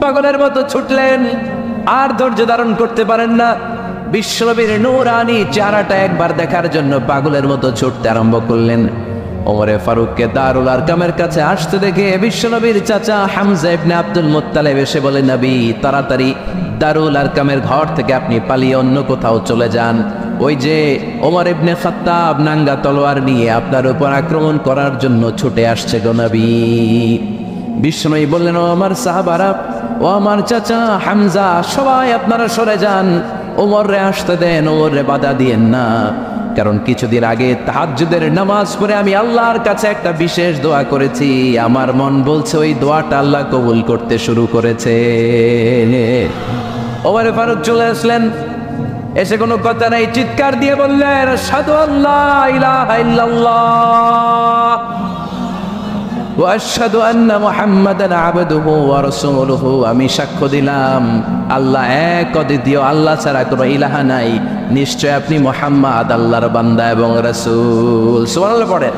পাগলের মতো ছুটলেন, আর ধৈর্য ধারণ করতে পারেন না। বিশ্বনবীর নূরানি চেহারাটা একবার দেখার জন্য পাগলের মতো ছুটতে আরম্ভ করলেন। ওমরে ফারুককে দারুল আরকামের কাছে আসতে দেখে বিশ্বনবীর চাচা হামজা ইবনে আব্দুল মুত্তালিব এসে বলে, নবী তাড়াতাড়ি দারুল আরকামের ঘর থেকে আপনি পালিয়ে অন্য কোথাও চলে যান। ওই যে ওমর ইবনে খাত্তাব নাঙ্গা তলোয়ার নিয়ে আপনার উপর আক্রমণ করার জন্য ছুটে আসছে গো নবী। বিশ্বনবী বললেন, ও আমার সাহাবারা, ও আমার চাচা হামজা, সবাই আপনারা সরে যান, ওমররে আসতে দেন, ওমররে বাধা দিয়েন না। কারণ কিছুদিন আগে তাহাজ্জুদের নামাজ পড়ে আমি আল্লাহর কাছে একটা বিশেষ দোয়া করেছি, আমার মন বলছে ওই দোয়াটা আল্লাহ কবুল করতে শুরু করেছে। ওমর ফারুক চলে আসলেন, এসে কোনো কথা নাই, চিৎকার দিয়ে বললেন, আশহাদু আল্লা ইলাহা ইল্লাল্লাহ ওয়া আশহাদু আন্না মুহাম্মাদান আবদুহু ওয়া রাসূলুহু। আমি সাক্ষ্য দিলাম আল্লাহ এক, অদ্বিতীয়, আল্লাহ ছাড়া কোনো ইলাহা নাই, নিশ্চয় আপনি মুহাম্মদ আল্লাহর বান্দা এবং রাসূল। সুবহানাল্লাহ পড়েন।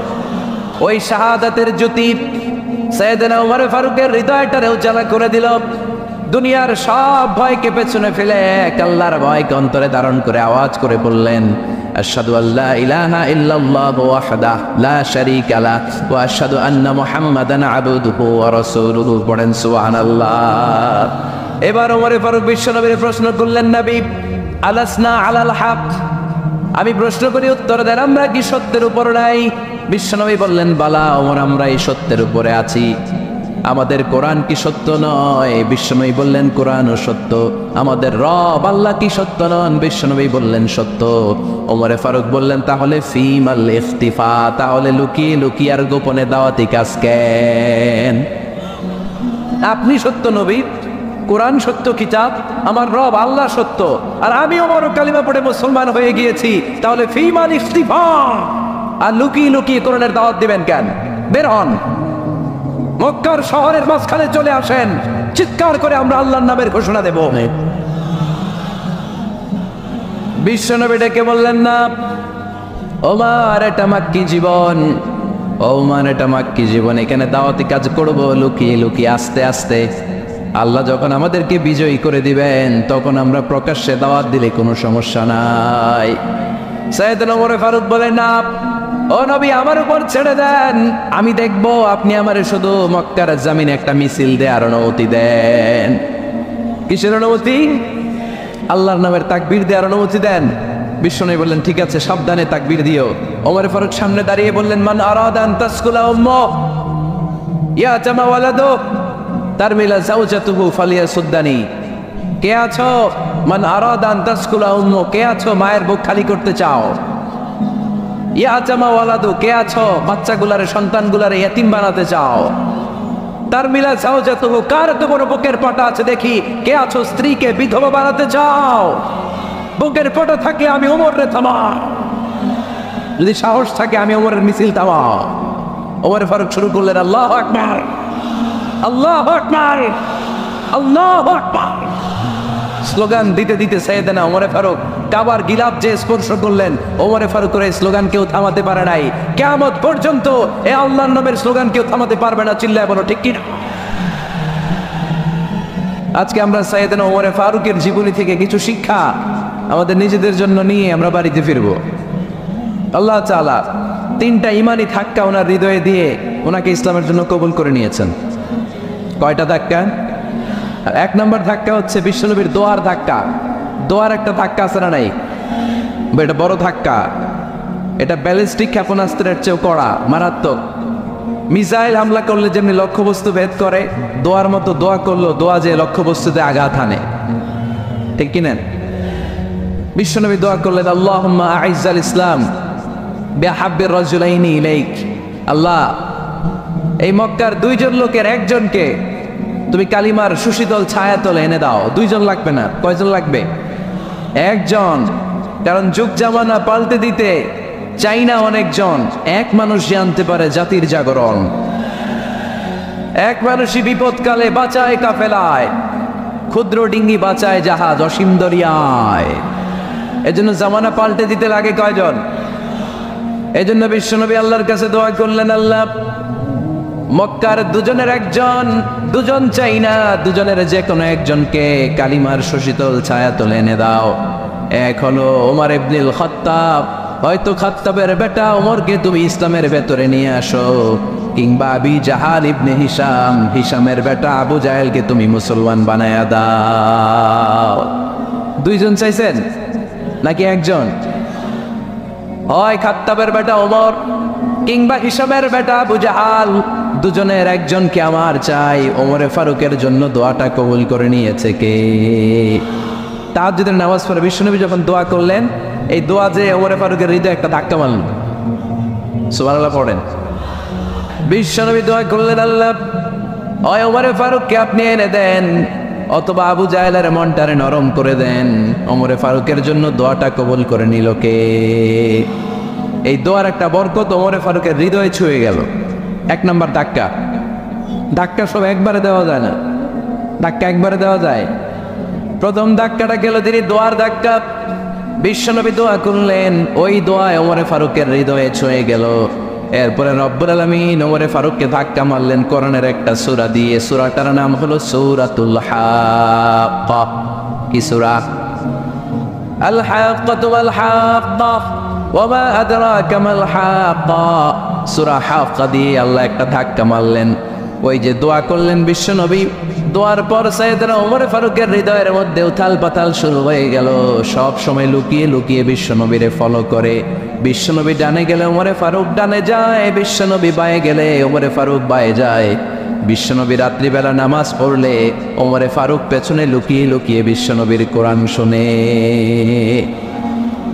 ওই শাহাদাতের জ্যোতি সাইয়েদনা ওমর ফারুকের হৃদয়টারে উজালা করে দিল। দুনিয়ার সব ভয়কে পেছনে ফেলে এক আল্লাহর ভয়কে অন্তরে ধারণ করে আওয়াজ করে বললেন, আশহাদু আল্লা ইলাহা ইল্লাল্লাহু ওয়াহদাহু লা শারীকা লাহু ওয়া আশহাদু আন্না মুহাম্মাদান আবদুহু ওয়া রাসূলুহু। পড়েন সুবহানাল্লাহ। এবার ওমর ফারুক বিশ্বনবীর প্রশ্ন করলেন, নবী আলাসনা আলাল হক, আমি প্রশ্ন করি উত্তর দেন, আমরা কি সত্যের উপর নাই? বিশ্বনবী বললেন, বালা ওমর, আমরা এই সত্যের উপরে আছি। আমাদের কোরআন কি সত্য নয়? বিশ্বনবী বললেন, কোরআনও সত্য। আমাদের রব আল্লাহ কি সত্য নন? বিশ্বনবী বললেন, সত্য। ওমরে ফারুক বললেন, তাহলে ফিমাল ইখতিফা, তাহলে লুকিয়ে লুকিয়ে আর গোপনে দাওয়াতি কাজ কেন? আপনি সত্য নবী, কোরআন সত্য কিতাব, আমার রব আল্লাহ সত্য, আর আমি ওমর কালিমা পড়ে মুসলমান হয়ে গিয়েছি, তাহলে ফিমাল ইখতিফা, আর লুকিয়ে লুকিয়ে কোরআনের দাওয়াত দিবেন কেন? বের হন, মক্কার শহরের মাঝখানে চলে আসেন, চিৎকার করে আমরা আল্লাহর নামের ঘোষণা দেব। বিশ্বনবী ডেকে বললেন, না ওমর, এটা মাক্কি জীবন, ওমর এটা মাক্কি জীবন, এখানে দাওয়াতি কাজ করব লুকিয়ে লুকিয়ে, আস্তে আস্তে। আল্লাহ যখন আমাদেরকে বিজয়ী করে দিবেন তখন আমরা প্রকাশ্যে দাওয়াত দিলে কোনো সমস্যা নাই। সাইয়েদনা ওমর ফারুক বলেন, না ও নবী, আমার উপর ছেড়ে দেন, আমি দেখব, আপনি আমারে শুধু মক্কার জামিনে একটা মিছিল দেওয়ার অনুমতি দেন। কিসের অনুমতি? আল্লাহর নামের তাকবীর দেওয়ার অনুমতি দেন। বিশ্বনবী বললেন, ঠিক আছে, সাবধানে তাকবীর দিও। ওমর ফারুক সামনে দাঁড়িয়ে বললেন, মান আরাদা আন তাসকুলা উম্মু ইয়া জামা ওয়ালাদু তারমিলা যাওজাতুহু ফালিয়াসুদ্দানি। কে আছো? মান আরাদা আন তাসকুলা উম্মু, কে আছো মায়ের বুক খালি করতে চাও? ইয়া জামা ওয়ালাদু, কে আছো বাচ্চাগুলারে, সন্তানগুলারে ইয়াতিম বানাতে চাও? তারমিলা যাওজাতুহু, কার তো বড় বুকের পাটা আছে দেখি, কে আছো স্ত্রীকে বিধবা বানাতে চাও? বুকের পাটা থাকলে আমি ওমরে থামা, যদি সাহস থাকে আমি ওমরের মিছিল থামা। ওমর ফারুক শুরু করলেন, আল্লাহু আকবার, আল্লাহু আকবার, আল্লাহু আকবার। স্লোগান দিতে দিতে সাইয়েদনা ওমর ফারুক কাবার গিলাফ যে স্পর্শ করলেন, ওমর ফারুকের এই স্লোগান কেউ থামাতে পারে নাই। কিয়ামত পর্যন্ত এই আল্লাহর নামের স্লোগান কেউ থামাতে পারবে না। চিল্লায় বলো ঠিক কি না? আজকে আমরা সাইয়েদনা ওমর ফারুকের জীবনী থেকে কিছু শিক্ষা আমাদের নিজেদের জন্য নিয়ে আমরা বাড়িতে ফিরব। আল্লাহ তাআলা তিনটা ইমানি ধাক্কা ওনার হৃদয়ে দিয়ে ওনাকে ইসলামের জন্য কবুল করে নিয়েছেন। কয়টা ধাক্কা? এক নম্বর ধাক্কা হচ্ছে বিশ্বনবীর দোয়ার ধাক্কা। দোয়ার একটা ধাক্কা আছে না নাই? এটা বড় ধাক্কা, এটা ব্যালিস্টিক ক্ষেপণাস্ত্রের চেয়েও কড়া, মারাত্মক। মিসাইল হামলা করলে যেমনি লক্ষ্যবস্তু ভেদ করে, দোয়ার মতো দোয়া করলো, দোয়া যে লক্ষ্যবস্তুতে আঘাত হানে, ঠিক কিনা? বিশ্বনবী দোয়া করলেন, আল্লাহুম্মা আইজ্জাল ইসলাম বিহাব্বির রাজুলাইনি ইলাইক। আল্লাহ, এই মক্কার দুইজন লোকের একজনকে তুমি কালিমার সুশীতল ছায়াতলে এনে দাও। দুইজন লাগবে না, কয়জন লাগবে? একজন। কারণ যুগ জামানা পাল্টে দিতে চাই না অনেকজন, এক মানুষ জানতে পারে জাতির জাগরণ। এক মানুষই বিপদকালে বাঁচায় কাফেলায়, ক্ষুদ্র ডিঙ্গি বাঁচায় জাহাজ অসীম দরিয়ায়। এজন্য জামানা পাল্টে দিতে লাগে কয়জন? এজন্য বিশ্বনবী আল্লাহর কাছে দোয়া করলেন, আল্লাহ মক্কার দুজনের একজন, দুজন চাই না, দুজনের যে কোনো একজনকে কালিমার সুশীতল ছায়া তুলে এনে দাও। এক হলো ওমর ইবনুল খাত্তাব, হয়তো খাত্তাবের বেটা ওমরকে তুমি ইসলামের ভেতরে নিয়ে আসো, কিংবা আবি জাহাল ইবনে হিশাম, হিশামের বেটা আবু জাহেলকে তুমি মুসলমান বানায়া দাও। দুইজন চাইছেন নাকি একজন? হয় খাত্তাবের বেটা ওমর কিংবা হিশামের বেটা আবু জাহাল, দুজনের একজনকে আমার চাই। ওমরে ফারুকের জন্য দোয়াটা কবুল করে নিয়েছে কে? তাহাজ্জুদের নামাজ পড়ে বিশ্বনবী যখন দোয়া করলেন, এই দোয়া যে ওমরে ফারুকের হৃদয়ে একটা ধাক্কা মারল। সুবহানাল্লাহ পড়েন। বিশ্বনবী দোয়া করলেন, আল্লাহ হয় ওমরে ফারুককে আপনি এনে দেন, অথবা আবু জাহেলের মনটারে নরম করে দেন। ওমরে ফারুকের জন্য দোয়াটা কবুল করে নিল কে? এই দোয়ার একটা বরকত ওমরে ফারুকের হৃদয়ে ছুঁয়ে গেল। এক নম্বর ধাক্কা। ধাক্কা সব একবারে দেওয়া যায় না, ধাক্কা একবারে দেওয়া যায়। প্রথম ধাক্কাটা গেল তিনি দোয়ার ধাক্কা। বিশ্বনবী দোয়া করলেন, ওই দোয়ায় ওমরে ফারুকের হৃদয়ে ছুঁয়ে গেল। এরপরে রব্বুল আলামিন ওমরে ফারুককে ধাক্কা মারলেন কোরআনের একটা সূরা দিয়ে। সূরাটার নাম হলো সূরাতুল হাক্কা। কি সূরা? আল হাক্কাতু ওয়াল হাক্কা ওয়া মা আদরাকা মাল হাক্কা। সূরা হাক্কা দিয়ে আল্লাহ একটা ধাক্কা মারলেন। ওই যে দোয়া করলেন বিশ্বনবী, দোয়ার পর সাইয়েদনা ওমর ফারুকের হৃদয়ের মধ্যে উথাল পাতাল শুরু হয়ে গেল। সব সময় লুকিয়ে লুকিয়ে বিশ্বনবীরে ফলো করে। বিশ্বনবী ডানে গেলে ওমরে ফারুক ডানে যায়, বিশ্বনবী বায়ে গেলে ওমরে ফারুক বায়ে যায়। বিশ্বনবী রাত্রিবেলা নামাজ পড়লে ওমরে ফারুক পেছনে লুকিয়ে লুকিয়ে বিশ্বনবীর কোরআন শুনে।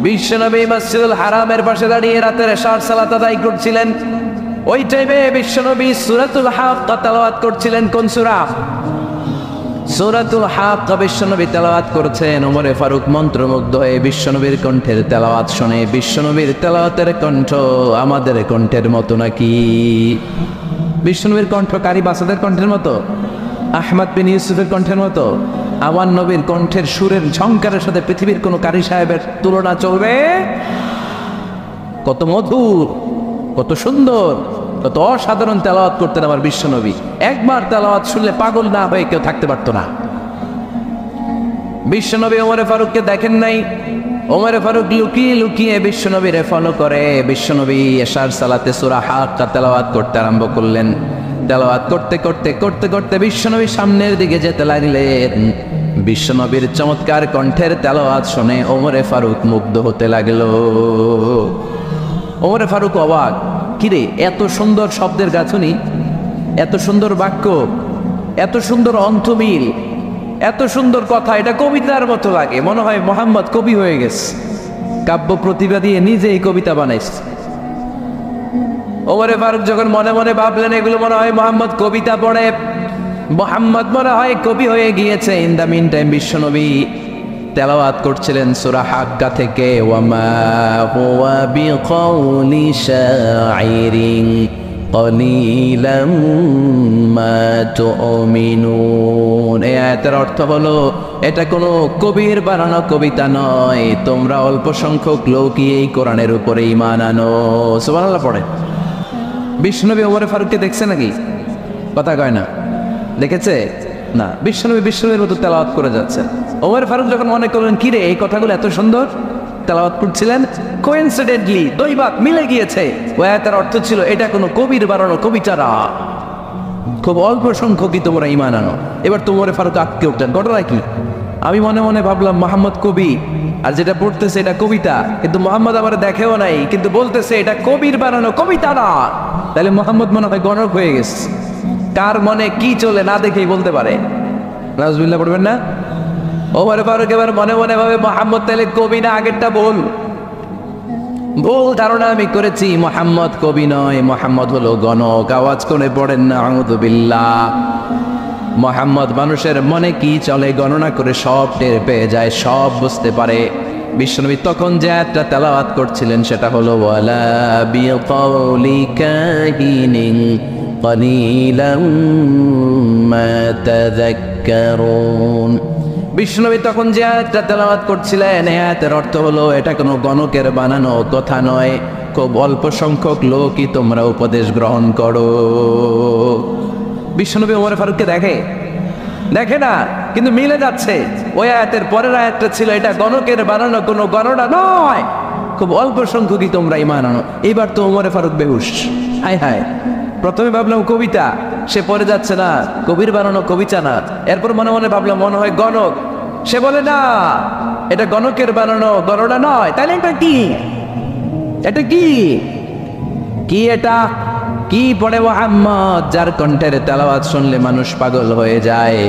বিশ্বনবী মসজিদুল হারামের পাশে দাঁড়িয়ে রাতের এশার সালাত আদায় করছিলেন। ওই টাইমে বিশ্বনবী সূরাতুল হাক্কা তেলাওয়াত করছিলেন। কোন সূরা? সূরাতুল হাক্কা বিশ্বনবী তেলাওয়াত করছেন। ওমরে ফারুক মন্ত্রমুগ্ধ হয়ে বিশ্বনবীর কণ্ঠের তেলাওয়াত শুনে। বিশ্বনবীর তেলাওয়াতের কণ্ঠ আমাদের কণ্ঠের মতো নাকি? বিশ্বনবীর কণ্ঠ কারি বাসাদের কণ্ঠের মতো? আহমদ বিন ইউসুফের কণ্ঠের মতো? আমার নবীর কণ্ঠের সুরের ঝংকারের সাথে পৃথিবীর কোন কারি সাহেবের তুলনা চলবে? কত মধুর, কত সুন্দর, কত অসাধারণ তেলাওয়াত করতেন আমার বিশ্বনবী। একবার তেলাওয়াত শুনলে পাগল না হয়ে কেউ থাকতে পারতো না। বিশ্বনবী ওমরে ফারুককে দেখেন নাই। ওমরে ফারুক লুকিয়ে লুকিয়ে বিশ্বনবীরে ফলো করে। বিশ্বনবী এশার সালাতে সূরা হাক্কা তেলাওয়াত করতে আরম্ভ করলেন। তেলাওয়াত করতে করতে করতে করতে বিশ্বনবী সামনের দিকে যেতে লাগলেন। বিশ্বনবীর চমৎকার কণ্ঠের তেলাওয়াত শুনে ওমরে ফারুক মুগ্ধ হতে লাগলো। ওমরে ফারুক অবাক, কিরে এত সুন্দর শব্দের গাঁথুনি, এত সুন্দর বাক্য, এত সুন্দর অন্তমিল, এত সুন্দর কথা, এটা কবিতার মতো লাগে। মনে হয় মোহাম্মদ কবি হয়ে গেছে, কাব্য প্রতিভা দিয়ে নিজেই কবিতা বানাইছে। ওমরে ফারুক যখন মনে মনে ভাবলেন এগুলো মনে হয় মোহাম্মদ কবিতা পড়ে, মোহাম্মদ মনে হয় কবি হয়ে গিয়েছে। ইন দ্য মিন টাইম বিশ্বনবী তেলাওয়াত করছিলেন সূরা হাক্কা থেকে, ওয়ামা হুয়া বিকাউলি শাইরিন কলিলাম মা তুমিনুন। এই আয়াতের অর্থ হলো এটা কোনো কবির বানানো কবিতা নয়, তোমরা অল্প সংখ্যক লোকই এই কোরআনের উপরে ঈমান আনো। সুবহানাল্লাহ পড়ে। বিশ্বনবী ওমরে ফারুককে দেখছে নাকি? কথা কয় না, দেখেছে না? বিশ্বনবীর মতো তেলাওয়াত করে যাচ্ছে। ওমর ফারুক যখন মনে করলেন কিরে এই কথাগুলো এত সুন্দর তেলাওয়াত করছিলেন, কোইন্সিডেন্টলি দৈবাত মিলে গিয়েছে। ওই আয়াতের অর্থ ছিল এটা কোনো কবির বানানো কবিতা না, খুব অল্প সংখ্যকই তোমরা ঈমান আনো। এবার তো ওমর ফারুক আটকে উঠলেন, ঘটনা কি? আমি মনে মনে ভাবলাম মোহাম্মদ কবি, আর যেটা পড়তেছে এটা কবিতা, কিন্তু মোহাম্মদ আমার দেখেও নাই, কিন্তু বলতেছে এটা কবির বানানো কবিতা না। তাহলে মোহাম্মদ মনে হয় গণক হয়ে গেছে। কার মনে কি চলে না দেখেই বলতে পারে। নাউজুবিল্লাহ পড়বেন না? ওমর ফারুক এবার মনে মনে ভাবে মোহাম্মদ তাহলে কবি না, আগেরটা ভুল ধারণা আমি করেছি। মোহাম্মদ কবি নয়, মোহাম্মদ হলো গণক। আওয়াজ করে পড়েন না আউযু বিল্লাহ। মোহাম্মদ মানুষের মনে কি চলে গণনা করে সব টের পেয়ে যায়, সব বুঝতে পারে। বিশ্বনবী তখন যে আয়াতটা তেলাওয়াত করছিলেন সেটা হলো ওয়ালা বিকাউলি কাহিনিন কলিলাম মা তাযাক্কারুন। বিশ্বনবী তখন যে আয়াতটা তেলাওয়াত করছিলেন এই আয়াতের অর্থ হলো এটা কোনো গণকের বানানো কথা নয়, খুব অল্প সংখ্যক লোকই তোমরা উপদেশ গ্রহণ করো। বিশ্বনবী ওমর ফারুককে দেখে না, কিন্তু মিলে যাচ্ছে। ওই আয়াতের পরের আয়াতটা ছিল এটা গণকের বানানো, কোনো গণনা নয়, খুব অল্প সংখ্যকই তোমরা ঈমান আনো। এবার তো ওমর ফারুক বেহুশ। হায় হায়, প্রথমে ভাবলাম কবিতা, সে পড়ে যাচ্ছে না, কবির বানানো কবিতা না। এরপর মনে মনে ভাবলাম মনে হয় গণক, সে বলে না এটা গণকের বানানো, গণনা নয়। তাহলে এটা কি? এটা কি কি এটা কি পড়ে মুহাম্মদ, যার কণ্ঠের তেলাওয়াত শুনলে মানুষ পাগল হয়ে যায়।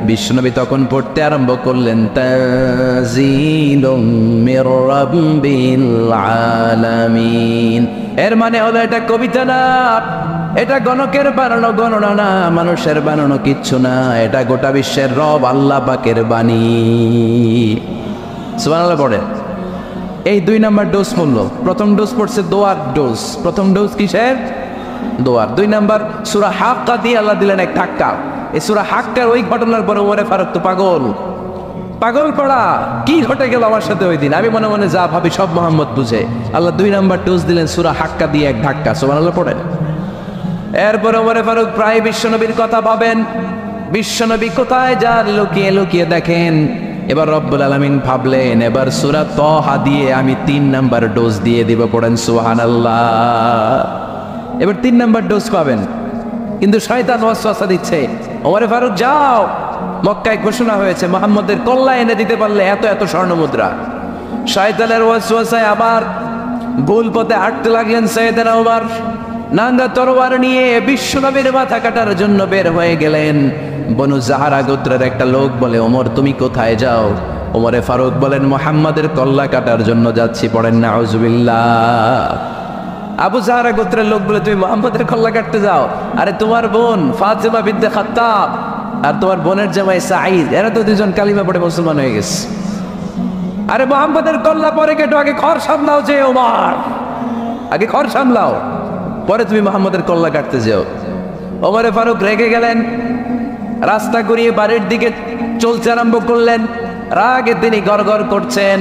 বিশ্বনবী তখন পড়তে আরম্ভ করলেন, তানজিলুম মির রাব্বিল আলামিন। এর মানে হলো এটা কবিতা না, এটা গণকের বানানো গণনা না, মানুষের বানানো কিচ্ছু না, এটা গোটা বিশ্বের রব আল্লাহ পাকের বাণী। সুবহানাল্লাহ পড়ে। এই 2 নাম্বার ডোজ পড়লো। প্রথম ডোজ পড়ছে দোয়ার ডোজ। প্রথম ডোজ কিসের? দোয়ার। 2 নাম্বার সূরা হাক্কা দিয়ে আল্লাহ দিলেন এক ধাক্কা। এই সূরা হাক্কার ওই ঘটনার পরে ওমর ফারুক তো পাগল পড়া, কি ঘটে গেল আমার সাথে ওই দিন। আমি মনে মনে যা ভাবি সব মোহাম্মদ বুঝে। আল্লাহ 2 নাম্বার ডোজ দিলেন সূরা হাক্কা দিয়ে এক ধাক্কা। সুবহানাল্লাহ পড়েন। এরপরে ওমর ফারুক প্রায় বিশ্বনবীর কথা ভাবেন, বিশ্বনবী কোথায় যান লুকিয়ে লুকিয়ে দেখেন। এবার রব্বুল আলামিন ভাবলেন এবার সূরা তাহা দিয়ে আমি 3 নাম্বার ডোজ দিয়ে দিব। পড়েন সুবহানাল্লাহ। এবার 3 নাম্বার ডোজ পাবেন, কিন্তু শয়তান ওয়াসওয়াসা দিচ্ছে, ওমর ফারুক যাও, মক্কায় ঘোষণা হয়েছে মুহাম্মদের কল্লা এনে দিতে পারলে এত এত স্বর্ণ মুদ্রা। শয়তানের ওয়াসওয়াসায় আবার ভুল পথে হাঁটতে লাগলেন সাইয়েদনা ওমর। নাঙ্গা তরোয়ার নিয়ে বিশ্বনবীর মাথা কাটার জন্য বের হয়ে গেলেন। বনু জাহারা গোত্রের একটা লোক বলে, ওমর তুমি কোথায় যাও? ওমরে ফারুক বলেন, মুহাম্মাদের কল্লা কাটার জন্য যাচ্ছি। পড়েন নাউজুবিল্লাহ। আবু জাহারা গোত্রের লোক বলে, তুমি মুহাম্মাদের কল্লা কাটতে যাও? আরে তোমার বোন ফাতিমা বিনতে খাত্তাব আর তোমার বোনের জামাই সাঈদ, এরা তো 2জন কালিমা পড়ে মুসলমান হয়ে গেছে। আরে মুহাম্মাদের কল্লা পরে কেটো, আগে ঘর সামলাও। যে ওমর, আগে ঘর সামলাও, পরে তুমি মুহাম্মাদের কল্লা কাটতে যাও। ওমরে ফারুক রেগে গেলেন, রাস্তা ঘুরিয়ে বাড়ির দিকে চলতে আরম্ভ করলেন। রাগে তিনি গড়গড় করছেন।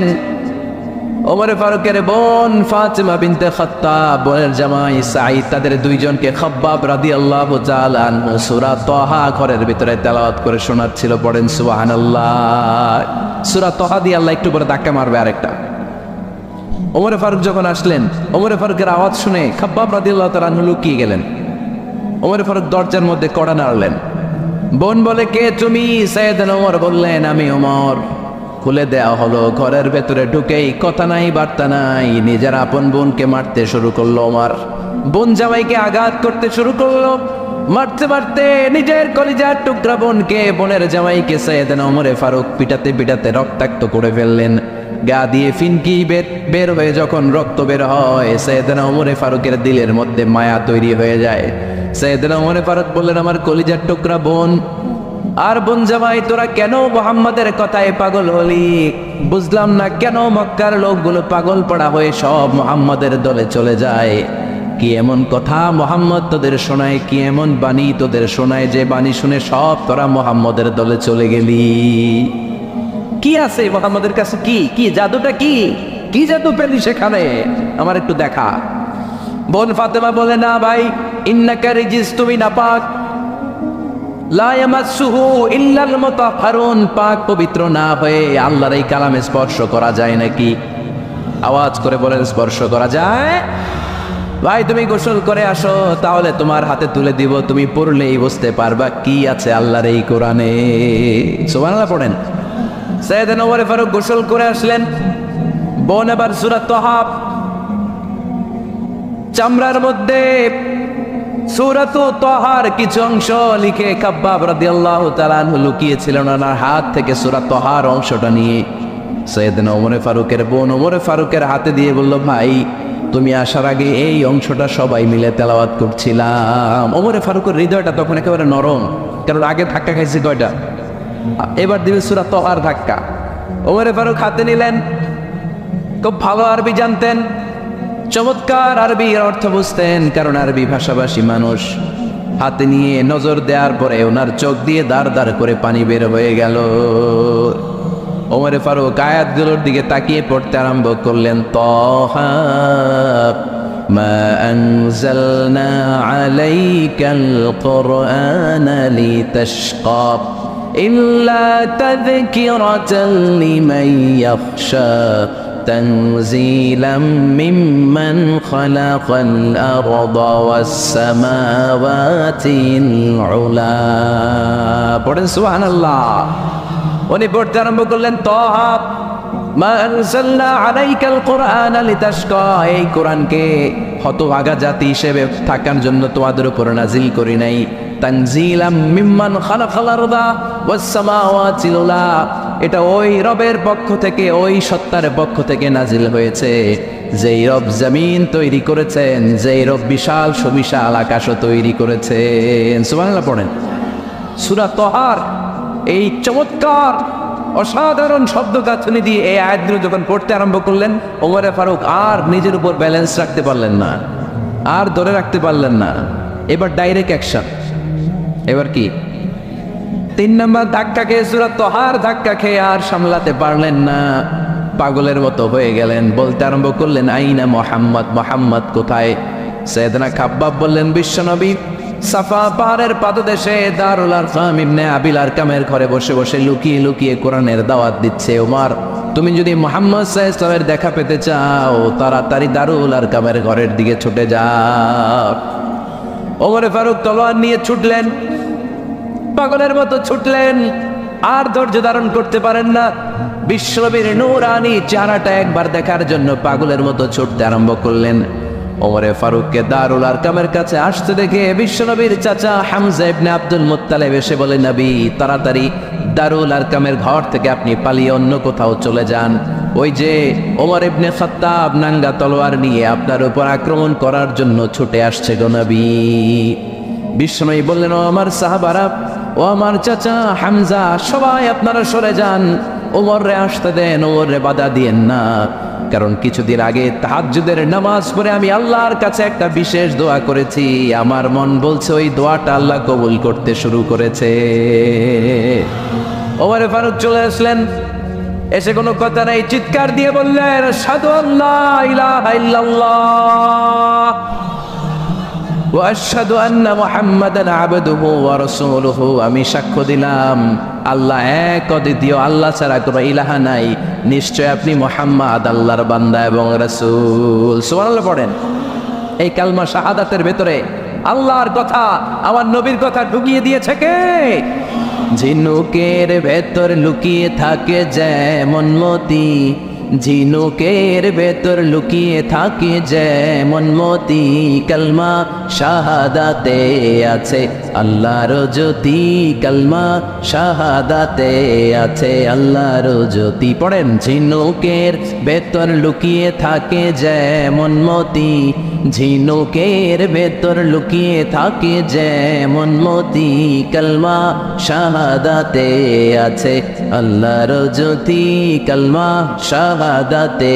ওমরে ফারুকের বোন ফাতিমা বিনতে খাত্তাব, বোনের জামাই সাঈদ, তাদের 2জনকে খাব্বাব রাদিয়াল্লাহু তাআলা আনহু সূরা তাহা ঘরের ভিতরে তেলাওয়াত করে শোনাচ্ছিল। পড়েন সুবহানাল্লাহ। সূরা তাহা দিয়ে আল্লাহ একটু পরে ধাক্কা মারবে আরেকটা। ওমরে ফারুক যখন আসলেন, ওমরে ফারুকের আওয়াজ শুনে খাব্বাব রাদিয়াল্লাহু তাআলা আনহু লুকিয়ে গেলেন। ওমরে ফারুক দরজার মধ্যে কড়া নাড়লেন। বোন বলে, কে তুমি? সাইয়েদনা ওমর বললেন, আমি ওমর। খুলে দেয়া হলো। ঘরের ভেতরে ঢুকেই কথা নাই বার্তা নাই, নিজের আপন বোনকে মারতে শুরু করলো ওমর। বোন জামাইকে আঘাত করতে শুরু করলো। মারতে মারতে নিজের কলিজার টুকরা বোনকে, বোনের জামাইকে সাইয়েদনা ওমরে ফারুক পিটাতে পিটাতে রক্তাক্ত করে ফেললেন। গা দিয়ে ফিনকি বের হয়ে যখন রক্ত বের হয়, সাইয়েদনা ওমরে ফারুকের দিলের মধ্যে মায়া তৈরি হয়ে যায়। সাইয়েদনা ওমরে ফারুক বললেন, আমার কলিজার টুকরা বোন আর বোন জামাই, তোরা কেন মুহাম্মাদের কথায় পাগল হলি? বুঝলাম না কেন মক্কার লোকগুলো পাগল পড়া হয়ে সব মুহাম্মাদের দলে চলে যায়। কি এমন কথা মুহাম্মদ তোদের শোনায়, কি এমন বাণী তোদের শোনায় যে বাণী শুনে সব তোরা মুহাম্মাদের দলে চলে গেলি? কি আছে মুহাম্মাদের কাছে? কি জাদুটা? কি জাদু পেলি সেখানে? আমার একটু দেখা। বোন ফাতেমা বলে, না ভাই, ইন্নাকা রিজিস, তুমি নাপাক। লা ইয়ামাসসুহু ইল্লাল মুতাহহারুন, পাক পবিত্র না হয়ে আল্লাহর এই কালামে স্পর্শ করা যায় নাকি? আওয়াজ করে বলেন, স্পর্শ করা যায়? ভাই তুমি গোসল করে আসো, তাহলে তোমার হাতে তুলে দিব, তুমি পড়লেই বুঝতে পারবা কি আছে আল্লাহর এই কোরআনে। সুবহানাল্লাহ পড়েন। সাইয়েদনা ওমর ফারুক গোসল করে আসলেন। বোন আবার সূরা তাহা চামড়ার মধ্যে সূরাত তাহার কিছু অংশ লিখে খাব্বাব রাদিয়াল্লাহু তাআলা আনহু লুকিয়েছিলেন। ওনার হাত থেকে সূরা তাহার অংশটা নিয়ে সাইয়েদনা ওমর ফারুকের বোন ওমর ফারুকের হাতে দিয়ে বলল, ভাই তুমি আসার আগে এই অংশটা সবাই মিলে তেলাওয়াত করছিলাম। ওমর ফারুকের হৃদয়টা তখন একেবারে নরম, কারণ আগে ধাক্কা খাইছে কয়টা, এবার দিবে সূরা তাহার ধাক্কা। ওমর ফারুক হাতে নিলেন। খুব ভালো আরবি জানতেন, চমৎকার আরবির অর্থ বুঝতেন, কারণ আরবি ভাষাভাষী মানুষ। হাতে নিয়ে নজর দেওয়ার পরে ওনার চোখ দিয়ে দাঁড় দাঁড় করে পানি বের হয়ে গেল। ওমর ফারুক আয়াতগুলোর দিকে তাকিয়ে পড়তে আরম্ভ করলেন। তাহা ما أنزلنا عليك القرآن لتشقى إلا تذكرة لمن يخشى تنزيلا ممن خلق الأرض والسماوات العلا পড়েন সুবহানাল্লাহ উনি পড়তে আরম্ভ করলেন তাহা মা আনজালনা আলাইকাল কুরআনা লিতাশকা এই কোরআনকে হতভাগা জাতি হিসেবে থাকার জন্য তোমাদের উপর নাজিল করি নাই তানজিলাম মিম্মান খালাকাল আরদা ওয়াস সামাওয়াতি আল-উলা এটা ওই রবের পক্ষ থেকে ওই সত্তার পক্ষ থেকে নাজিল হয়েছে যেই রব জমিন তৈরি করেছেন যেই রব বিশাল সুবিশাল আকাশও তৈরি করেছেন সুবহানাল্লাহ পড়েন সূরা তাহার এই চমৎকার অসাধারণ শব্দ গাঁথনি দিয়ে এই আয়াতগুলো যখন পড়তে আরম্ভ করলেন ওমর ফারুক আর নিজের উপর ব্যালেন্স রাখতে পারলেন না আর ধরে রাখতে পারলেন না এবার ডাইরেক্ট অ্যাকশন এবার কি 3 নম্বর ধাক্কা খেয়ে সূরা তাহার ধাক্কা খেয়ে আর সামলাতে পারলেন না পাগলের মতো হয়ে গেলেন বলতে আরম্ভ করলেন আইনা মুহাম্মদ মুহাম্মদ কোথায় সাইয়েদনা খাব্বাব বললেন বিশ্বনবী সাফা পাহাড়ের পাদদেশে দারুল আরকাম ইবনে আবিল আরকামের ঘরে বসে বসে লুকিয়ে লুকিয়ে কোরআনের দাওয়াত দিচ্ছে ওমর তুমি যদি মুহাম্মদ সাল্লাল্লাহু আলাইহি ওয়াসাল্লামের দেখা পেতে চাও তাড়াতাড়ি দারুল আরকামের ঘরের দিকে ছুটে যাও ওমর ফারুক তলোয়ার নিয়ে ছুটলেন পাগলের মতো ছুটলেন আর ধৈর্য ধারণ করতে পারেন না বিশ্বনবীর নূরানি চেহারাটা একবার দেখার জন্য পাগলের মতো ছুটতে আরম্ভ করলেন ওমরে ফারুককে দারুল আরকামের কাছে আসতে দেখে বিশ্বনবীর চাচা হামজা ইবনে আব্দুল মুত্তালিব এসে বলে নবী তাড়াতাড়ি দারুল আরকামের ঘর থেকে আপনি পালিয়ে অন্য কোথাও চলে যান ওই যে ওমর ইবনে খাত্তাব নাঙ্গা তলোয়ার নিয়ে আপনার উপর আক্রমণ করার জন্য ছুটে আসছে গো নবী বিশ্বনবী বললেন ও আমার সাহাবারা ও আমার চাচা হামজা সবাই আপনারা সরে যান ওমরে আসতে দেন ওমরে বাধা দিয়েন না কারণ কিছুদিন আগে তাহাজ্জুদের নামাজ পড়ে আমি আল্লাহর কাছে একটা বিশেষ দোয়া করেছি আমার মন বলছে ওই দোয়াটা আল্লাহ কবুল করতে শুরু করেছে ওমরে ফারুক চলে আসলেন এসে কোনো কথা নাই চিৎকার দিয়ে বললেন আশহাদু আল্লা ইলাহা ইল্লাল্লাহ ওয়া আশহাদু আন্না মুহাম্মাদান আবদুহু ওয়া রাসূলুহু আমি সাক্ষ্য দিলাম আল্লাহ এক অদ্বিতীয় আল্লাহ ছাড়া কোনো ইলাহা নাই নিশ্চয় আপনি মুহাম্মদ আল্লাহর বান্দা এবং রাসূল সুবহানাল্লাহ পড়েন এই কালমা শাহাদাতের ভেতরে আল্লাহর কথা আমার নবীর কথা ঢুকিয়ে দিয়েছে কে ঝিনুকের ভেতর লুকিয়ে থাকে যেমন মতি ঝিনুকের ভেতর লুকিয়ে থাকে যেমন মতি কালমা শাহাদাতে আছে আল্লাহর জ্যোতি কালমা শাহাদাতে আছে আল্লাহর জ্যোতি পড়েন ঝিনুকের ভেতর লুকিয়ে থাকে যেমন মতি ঝিনুকের ভেতর লুকিয়ে থাকে যেমন মতি কালমা শাহাদাতে আছে আল্লাহর জ্যোতি কালমা শাহাদাতে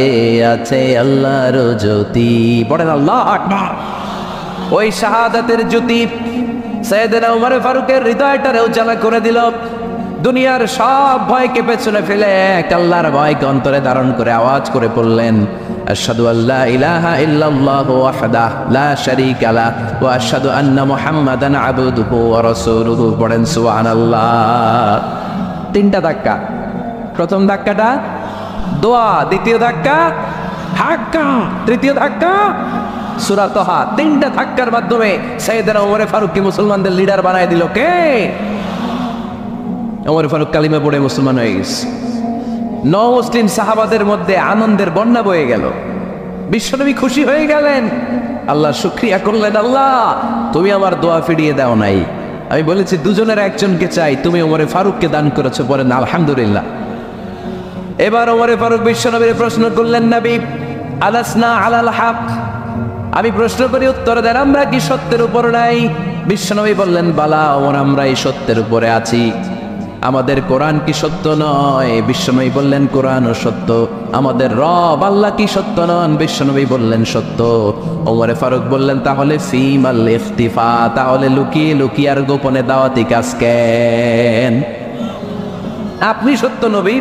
আছে আল্লাহর জ্যোতি পড়েন আল্লাহু আকবার ওই শাহাদাতের জ্যোতি সাইয়েদনা ওমর ফারুকের হৃদয়টারে উজালা করে দিল দুনিয়ার সব ভয়কে পেছনে ফেলে এক আল্লাহর ভয়কে অন্তরে ধারণ করে আওয়াজ করে পড়লেন আশহাদু আল্লা ইলাহা ইল্লাল্লাহু ওয়াহদাহু লা শারীকা লাহু ওয়া আশহাদু আন্না মুহাম্মাদান আবদুহু ওয়া রাসূলুহু পড়েন সুবহানাল্লাহ তিনটা ধাক্কা প্রথম ধাক্কাটা দোয়া দ্বিতীয় ধাক্কা ধাক্কা তৃতীয় ধাক্কা সূরা তাহা তিনটা ধাক্কার মাধ্যমে সাইয়েদনা ওমর ফারুককে মুসলমানদের লিডার বানায় দিল কে ওমর ফারুক কালিমা পড়ে মুসলমান হয়ে গেছে মুসলিম সাহাবাদের মধ্যে আনন্দের বন্যা বয়ে গেল বিশ্বনবী খুশি হয়ে গেলেন আল্লাহ শুকরিয়া করলেন আল্লাহ তুমি আমার দোয়া ফিরিয়ে দাও নাই আমি বলেছি দুজনের একজনকে চাই তুমি ওমর ফারুককে দান করেছো বলেন আলহামদুলিল্লাহ এবার ওমর ফারুক বিশ্বনবীর প্রশ্ন করলেন নবী আলাসনা আলাল হক আমি প্রশ্ন করি উত্তর দেন আমরা কি সত্যের উপর নাই বিশ্বনবী বললেন বালা ওমর আমরা এই সত্যের উপরে আছি আমাদের কোরআন কি সত্য নয় বিশ্বনবী বললেন কোরআনও সত্য আমাদের রব আল্লাহ কি সত্য নন বিশ্বনবী বললেন সত্য ওমর ফারুক বললেন তাহলে ফিমাল ইখতিফা তাহলে লুকিয়ে লুকিয়ে আর গোপনে দাওয়াতি কাজ কেন আপনি সত্য নবী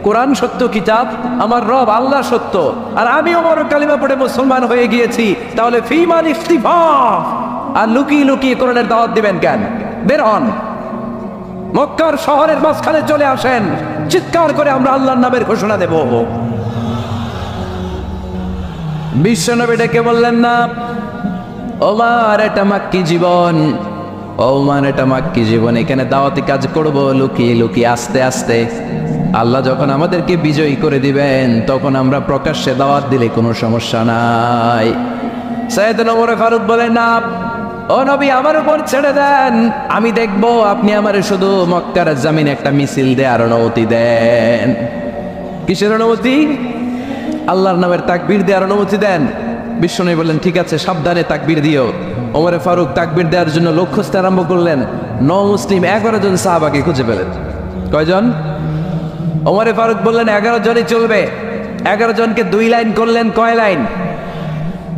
কোরআন সত্য কিতাব, আমার রব আল্লাহ সত্য, আর আমি ওমর কালিমা পড়ে মুসলমান হয়ে গিয়েছি, তাহলে ফিমান ইফতিফা, আর লুকিয়ে লুকিয়ে কোরআনের দাওয়াত দিবেন কেন? বের হন, মক্কার শহরের মাঝখানে চলে আসেন, চিৎকার করে আমরা আল্লাহর নামের ঘোষণা দেব। বিশ্বনবী ডেকে বললেন না, ওমর এটা মাক্কি জীবন, ওমর এটা মাক্কি জীবন, এখানে দাওয়াতি কাজ করব লুকিয়ে লুকিয়ে আস্তে আস্তে। আল্লাহ যখন আমাদেরকে বিজয়ী করে দিবেন তখন আমরা প্রকাশ্যে দাওয়াত দিলে কোনো সমস্যা নাই। সাইয়েদনা ওমর ফারুক বলেন, না ও নবী, আমার উপর ছেড়ে দেন, আমি দেখব আপনি আমারে শুধু মক্কার জমিনে একটা মিছিল দেওয়ার অনুমতি দেন। কিসের অনুমতি? আল্লাহর নামের তাকবীর দেওয়ার অনুমতি দেন। বিশ্বনবী বললেন, ঠিক আছে, সাবধানে তাকবীর দিও। ওমরে ফারুক তাকবীর দেওয়ার জন্য লোক খুঁজতে আরম্ভ করলেন। মুসলিম 11 জন সাহাবাকে খুঁজে পেলেন। কয়জন? ওমরে ফারুক বললেন 11 জনই চলবে। 11 জনকে 2 লাইন করলেন। কয় লাইন?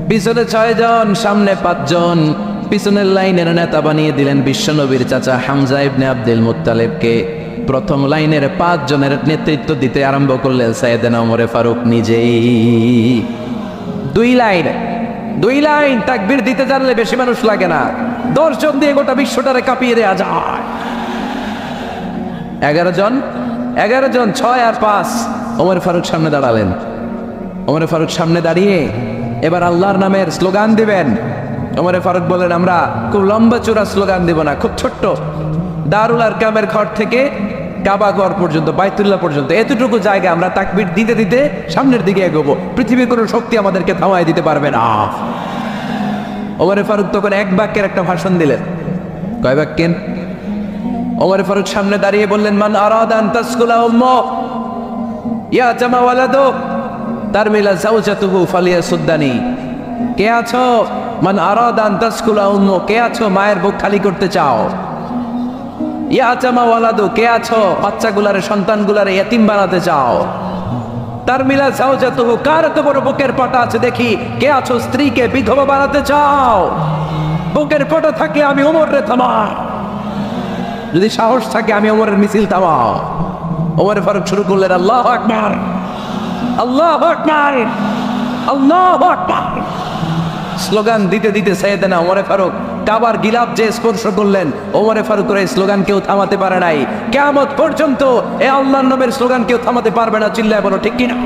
পিছনে 6 জন, সামনে 5 জন। পিছনের লাইনের নেতা বানিয়ে দিলেন বিশ্বনবীর চাচা হামজা ইবনে আব্দুল মুত্তালিবকে। প্রথম লাইনের 5 জনের নেতৃত্ব দিতে আরম্ভ করলেন সাইয়েদনা ওমরে ফারুক নিজেই। 2 লাইন তাকবীর দিতে জানলে বেশি মানুষ লাগে না, 10 জন দিয়ে গোটা বিশ্বটারে কাঁপিয়ে দেওয়া যায়। 11 জন 6 আর 5। ওমর ফারুক সামনে দাঁড়ালেন। ওমর ফারুক সামনে দাঁড়িয়ে এবার আল্লাহর নামের স্লোগান দিবেন। ওমর ফারুক বলেন, আমরা খুব লম্বা চূড়া স্লোগান দিব না, খুব ছোট্ট, দারুল আরকামের ঘর থেকে কাবা ঘর পর্যন্ত, বাইতুল্লাহ পর্যন্ত, এতটুকু জায়গা আমরা তাকবীর দিতে দিতে সামনের দিকে এগোবো, পৃথিবীর কোনো শক্তি আমাদেরকে থামায় দিতে পারবে না। ওমর ফারুক তখন 1 বাক্যের একটা ভাষণ দিলেন। কয় বাক্যের? ওমর ফারুক সামনে দাঁড়িয়ে বললেন, মান আরাদা আন তাসকুলা উম্মু ইয়া জামা ওয়ালাদু তারমিলা যাওজাতুহু ফালিয়াসুদ্দানি। কে আছো? মান আরাদা আন তাসকুলা উম্মু, কে আছো মায়ের বুক খালি করতে চাও? ইয়া জামা ওয়ালাদু, কে আছো বাচ্চাগুলারে, সন্তানগুলারে ইতিম বানাতে চাও? তারমিলা যাওজাতুহু, কার এত বড় বুকের পাটা আছে দেখি, কে আছো স্ত্রীকে বিধবা বানাতে চাও? বুকের পাটা থাকে আমি ওমরে থামাও, যদি সাহস থাকে আমি ওমরের মিছিল থামাও। ওমর ফারুক শুরু করলেন, আল্লাহু আকবার, আল্লাহু আকবার, আল্লাহু আকবার। স্লোগান দিতে দিতে সাইয়েদনা ওমর ফারুক কাবার গিলাফ যে স্পর্শ করলেন, ওমর ফারুকের এই স্লোগান কেউ থামাতে পারে নাই। কিয়ামত পর্যন্ত এই আল্লাহর নামের স্লোগান কেউ থামাতে পারবে না। চিল্লায় বলো ঠিক কিনা?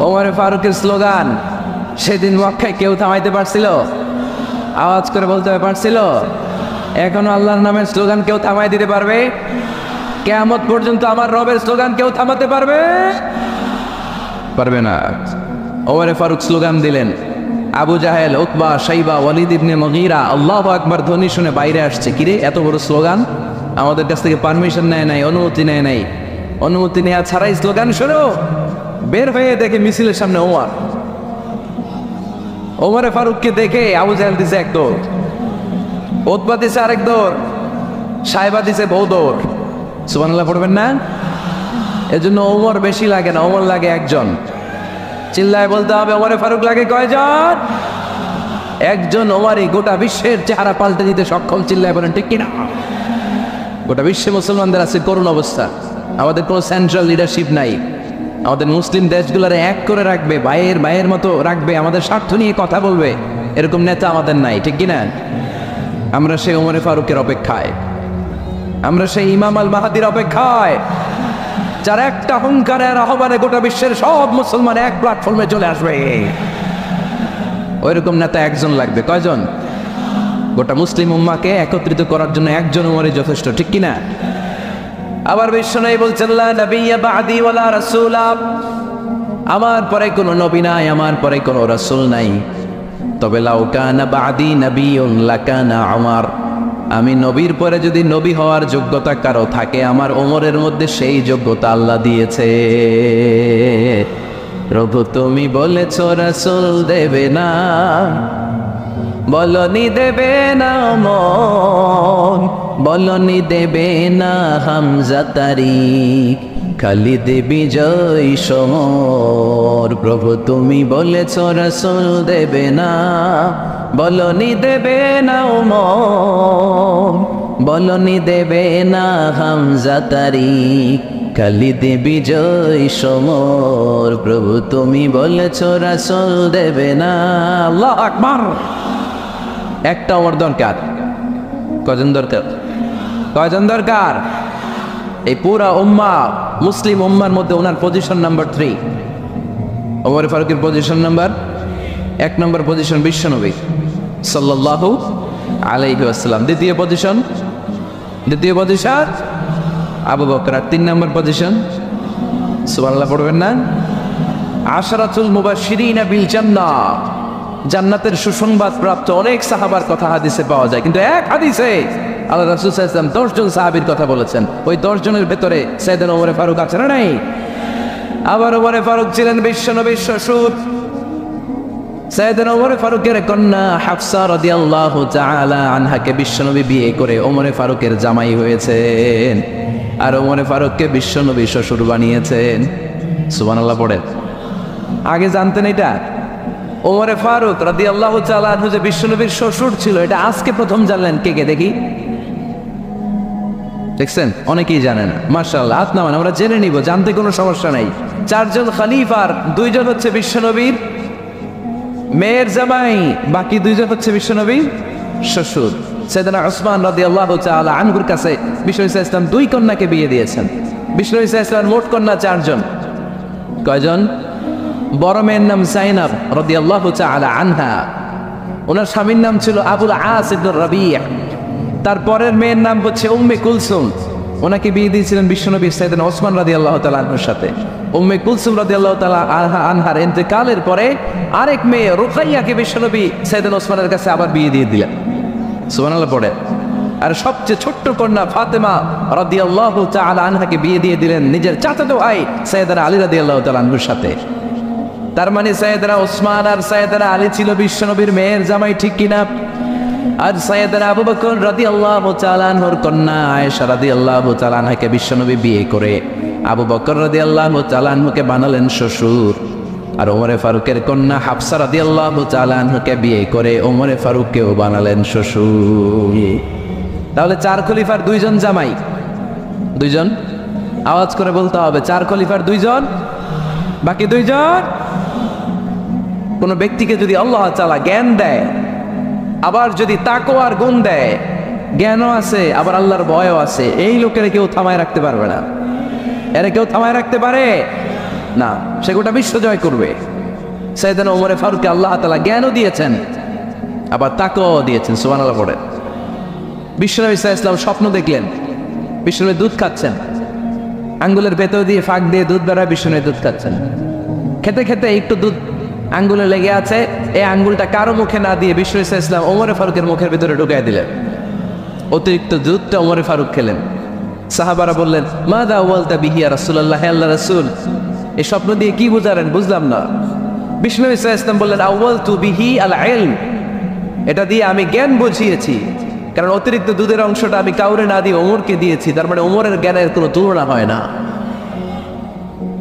ওমর ফারুকের স্লোগান সেদিন মক্কায় কেউ থামাইতে পারছিল? আওয়াজ করে বলতে পারছিল? এখনো আল্লাহর নামের স্লোগান কেউ থামাই দিতে পারবে? কিয়ামত পর্যন্ত আমার রবের স্লোগান কেউ থামাতে পারবে? পারবে না। ওমর ফারুক স্লোগান দিলেন। আবু জাহেল, উতবা, শাইবা, ওয়ালিদ ইবনে মুগীরা আল্লাহু আকবার ধ্বনি শুনে বাইরে আসছে। কিরে এত বড় স্লোগান? আমাদের কাছ থেকে পারমিশন নেয় নাই, অনুমতি নেয় নাই। অনুমতি নেওয়া ছাড়াই স্লোগান শুরু। বের হয়ে দেখে মিছিলের সামনে ওমর। ওমরে ফারুককে দেখে আবু জাহেল দিছে 1 দৌড়, উতবা দিছে আরেক দৌড়, শাইবা দিছে বহু দৌড়। সুবহানাল্লাহ পড়বেন না? এজন্য ওমর বেশি লাগে না, ওমর লাগে 1 জন। চিল্লায় বলতে হবে, ওমরে ফারুক লাগে কয়জন? 1 জন। ওমরই গোটা বিশ্বের চেহারা পাল্টে দিতে সক্ষম। চিল্লায় বলেন ঠিক কিনা? গোটা বিশ্বে মুসলমানদের আছে করুণ অবস্থা। আমাদের কোনো সেন্ট্রাল লিডারশিপ নাই। আমাদের মুসলিম দেশগুলোরে এক করে রাখবে, ভাইয়ের মতো রাখবে, আমাদের স্বার্থ নিয়ে কথা বলবে, এরকম নেতা আমাদের নাই। ঠিক কিনা? আমরা সেই ওমরে ফারুকের অপেক্ষায়, আমরা সেই ইমাম আল মাহাদির অপেক্ষায়, যার একটা হুঙ্কারের আহ্বানে গোটা বিশ্বের সব মুসলমান এক প্ল্যাটফর্মে চলে আসবে। ওইরকম নেতা 1 জন লাগবে। কয়জন? গোটা মুসলিম উম্মাহকে একত্রিত করার জন্য 1 জন ওমরই যথেষ্ট। ঠিক কিনা? আবার বিশ্বনবী বলছেন, লা নাবিয়্যা বা'দি ওয়ালা রাসূলা, আমার পরে কোনো নবী নাই, আমার পরে কোনো রাসূল নাই। তবে লাউ কানা বা'দি নাবিয়্যুন লাকানা উমর, আমি নবীর পরে যদি নবী হওয়ার যোগ্যতা কারো থাকে, আমার ওমরের মধ্যে সেই যোগ্যতা আল্লাহ দিয়েছে। প্রভু তুমি বলেছ রাসূল দেবে না, বলনি দেবে না মন, বলনি দেবে না হামজা তারিক, খালিদ বিজয় সমর। প্রভু তুমি বলেছ রাসূল দেবে না, বলনি দেবে না মন, বলনি দেবে না হামজা তারিক, খালিদ বিজয় সমর। প্রভু তুমি বলেছ রাসূল দেবে না। আল্লাহু আকবার। একটা ওমর দরকার। কয়জন দরকার? কয়জন দরকার? এই পুরা উম্মাহ, মুসলিম উম্মার মধ্যে ওনার পজিশন নাম্বার 3। ওমর ফারুকের পজিশন নাম্বার 1 নম্বর পজিশন বিশ্বনবী সাল্লাল্লাহু আলাইহি ওয়াসাল্লাম। দ্বিতীয় পজিশন আবু বকর। আর 3 নম্বর পজিশন সুবহানাল্লাহ পড়বেন না? আশরাতুল মুবাশশিরিনা বিল জান্নাহ, জান্নাতের সুসংবাদ প্রাপ্ত অনেক সাহাবার কথা হাদিসে পাওয়া যায়, কিন্তু এক হাদিসে আল্লাহ রাসূল সাল্লাল্লাহু আলাইহি ওয়াসাল্লাম 10 জন সাহাবীর কথা বলেছেন। ওই 10 জনের ভেতরে সাইয়েদনা ওমর ফারুক আছে না নাই? আবার ওমর ফারুক ছিলেন বিশ্বনবীর শ্বশুর। সাইয়েদনা ওমর ফারুকের কন্যা হাফসা রাদিয়াল্লাহু তাআলা আনহাকে বিশ্বনবী বিয়ে করে ওমর ফারুকের জামাই হয়েছেন, আর ওমর ফারুককে বিশ্বনবী শ্বশুর বানিয়েছেন। সুবহানাল্লাহ পড়েন। আগে জানতেন এটা? ওমর ফারুক রাদিয়াল্লাহু তাআলা আনহু যে বিশ্বনবীর শ্বশুর ছিল, এটা আজকে প্রথম জানলেন। কে কে দেখি? দেখছেন? অনেকেই জানে না। মাশাআল্লাহ, হাত নামান, আমরা জেনে নিব, জানতে কোনো সমস্যা নাই। 4 জন খলিফার 2 জন হচ্ছে বিশ্বনবীর মেয়ের জামাই, বাকি 2 জন হচ্ছে বিশ্বনবীর শ্বশুর। সাইয়েদনা উসমান রাদিয়াল্লাহু তাআলা আনহুর কাছে বিশ্বনবী সাল্লাল্লাহু আলাইহি ওয়াসাল্লাম 2 কন্যাকে বিয়ে দিয়েছেন। বিশ্বনবী সাল্লাল্লাহু আলাইহি ওয়াসাল্লাম মোট কন্যা 4 জন। কয়জন? বড় মেয়ের নাম যায়েনব রাদিয়াল্লাহু তাআলা আনহা, ওনার স্বামীর নাম ছিল আবুল আস ইবনে রাবি'। তারপরের মেয়ের নাম হচ্ছে উম্মে কুলসুম, ওনাকে বিয়ে দিয়েছিলেন বিশ্বনবী সাইয়েদনা ওসমান রাদিয়াল্লাহু তাআলা আনহুর সাথে। উম্মে কুলসুম রাদিয়াল্লাহু তাআলা আনহার ইন্তেকালের পরে আরেক মেয়ে রুকাইয়াকে বিশ্বনবী সাইয়েদনা ওসমানের কাছে আবার বিয়ে দিয়ে দিলেন। সুবহানাল্লাহ পড়ে। আর সবচেয়ে ছোট্ট কন্যা ফাতেমা রাদিয়াল্লাহু তাআলা আনহাকে বিয়ে দিয়ে দিলেন নিজের চাচাতো ভাই সাইয়েদনা আলী রাদিয়াল্লাহু তাআলা আনহুর সাথে। তার মানে সাইয়েদনা ওসমান আর সাইয়েদনা আলী ছিল বিশ্বনবীর মেয়ের জামাই, ঠিক কিনা? আর সাইয়েদনা আবু বকর রাদিয়াল্লাহু তাআলা আনহুর কন্যা আয়েশা রাদিয়াল্লাহু তাআলা আনহাকে বিশ্বনবী বিয়ে করে আবু বকর রাদিয়াল্লাহু তাআলা আনহুকে বানালেন শ্বশুর। আর ওমর ফারুকের কন্যা হাফসা রাদিয়াল্লাহু তাআলা আনহাকে বিয়ে করে ওমর ফারুককেও বানালেন শ্বশুর। তাহলে 4 খলিফার 2 জন জামাই। 2 জন? আওয়াজ করে বলতে হবে, 4 খলিফার 2 জন, বাকি 2 জন। কোন ব্যক্তিকে যদি আল্লাহ তাআলা জ্ঞান দেয়, আবার যদি তাকওয়ার গুণ দেয়, জ্ঞানও আছে আবার আল্লাহর ভয়ও আছে, এই লোকের কেউ থামায় রাখতে পারবে না। এরা কেউ থামায় রাখতে পারে না, সে গোটা বিশ্ব জয় করবে। সাইয়েদনা ওমর ফারুককে আল্লাহ তাআলা জ্ঞানও দিয়েছেন, আবার তাকওয়াও দিয়েছেন। সুবহানাল্লাহ পড়ে। বিশ্বনবী সাল্লাল্লাহু আলাইহি ওয়াসাল্লাম স্বপ্ন দেখলেন, বিশ্বনবী দুধ খাচ্ছেন, আঙ্গুলের ভেতর দিয়ে ফাঁক দিয়ে দুধ বেরোয়, বিশ্বনবী দুধ খাচ্ছেন। খেতে খেতে একটু দুধ আঙ্গুলে লেগে আছে, এই আঙ্গুলটা কারো মুখে না দিয়ে বিশ্বনবী সাল্লাল্লাহু আলাইহি ওয়াসাল্লাম ওমর ফারুকের মুখের ভিতরে ঢুকাই দিলেন। অতিরিক্ত দুধটা ওমর ফারুক খেলেন। সাহাবারা বললেন, মাযা ওয়ালতা বিহি ইয়া রাসূলুল্লাহ, হে আল্লাহর রাসূল, এই স্বপ্ন দিয়ে কি বুঝালেন? বুঝলাম না। বিশ্বনবী সাল্লাল্লাহু আলাইহি ওয়াসাল্লাম বললেন, আওয়ালতু বিহি আল ইলম, এটা দিয়ে আমি জ্ঞান বুঝিয়েছি, কারণ অতিরিক্ত দুধের অংশটা আমি কাউরে না দিয়ে ওমরকে দিয়েছি, তার মানে ওমরের জ্ঞানের কোনো তুলনা হয় না।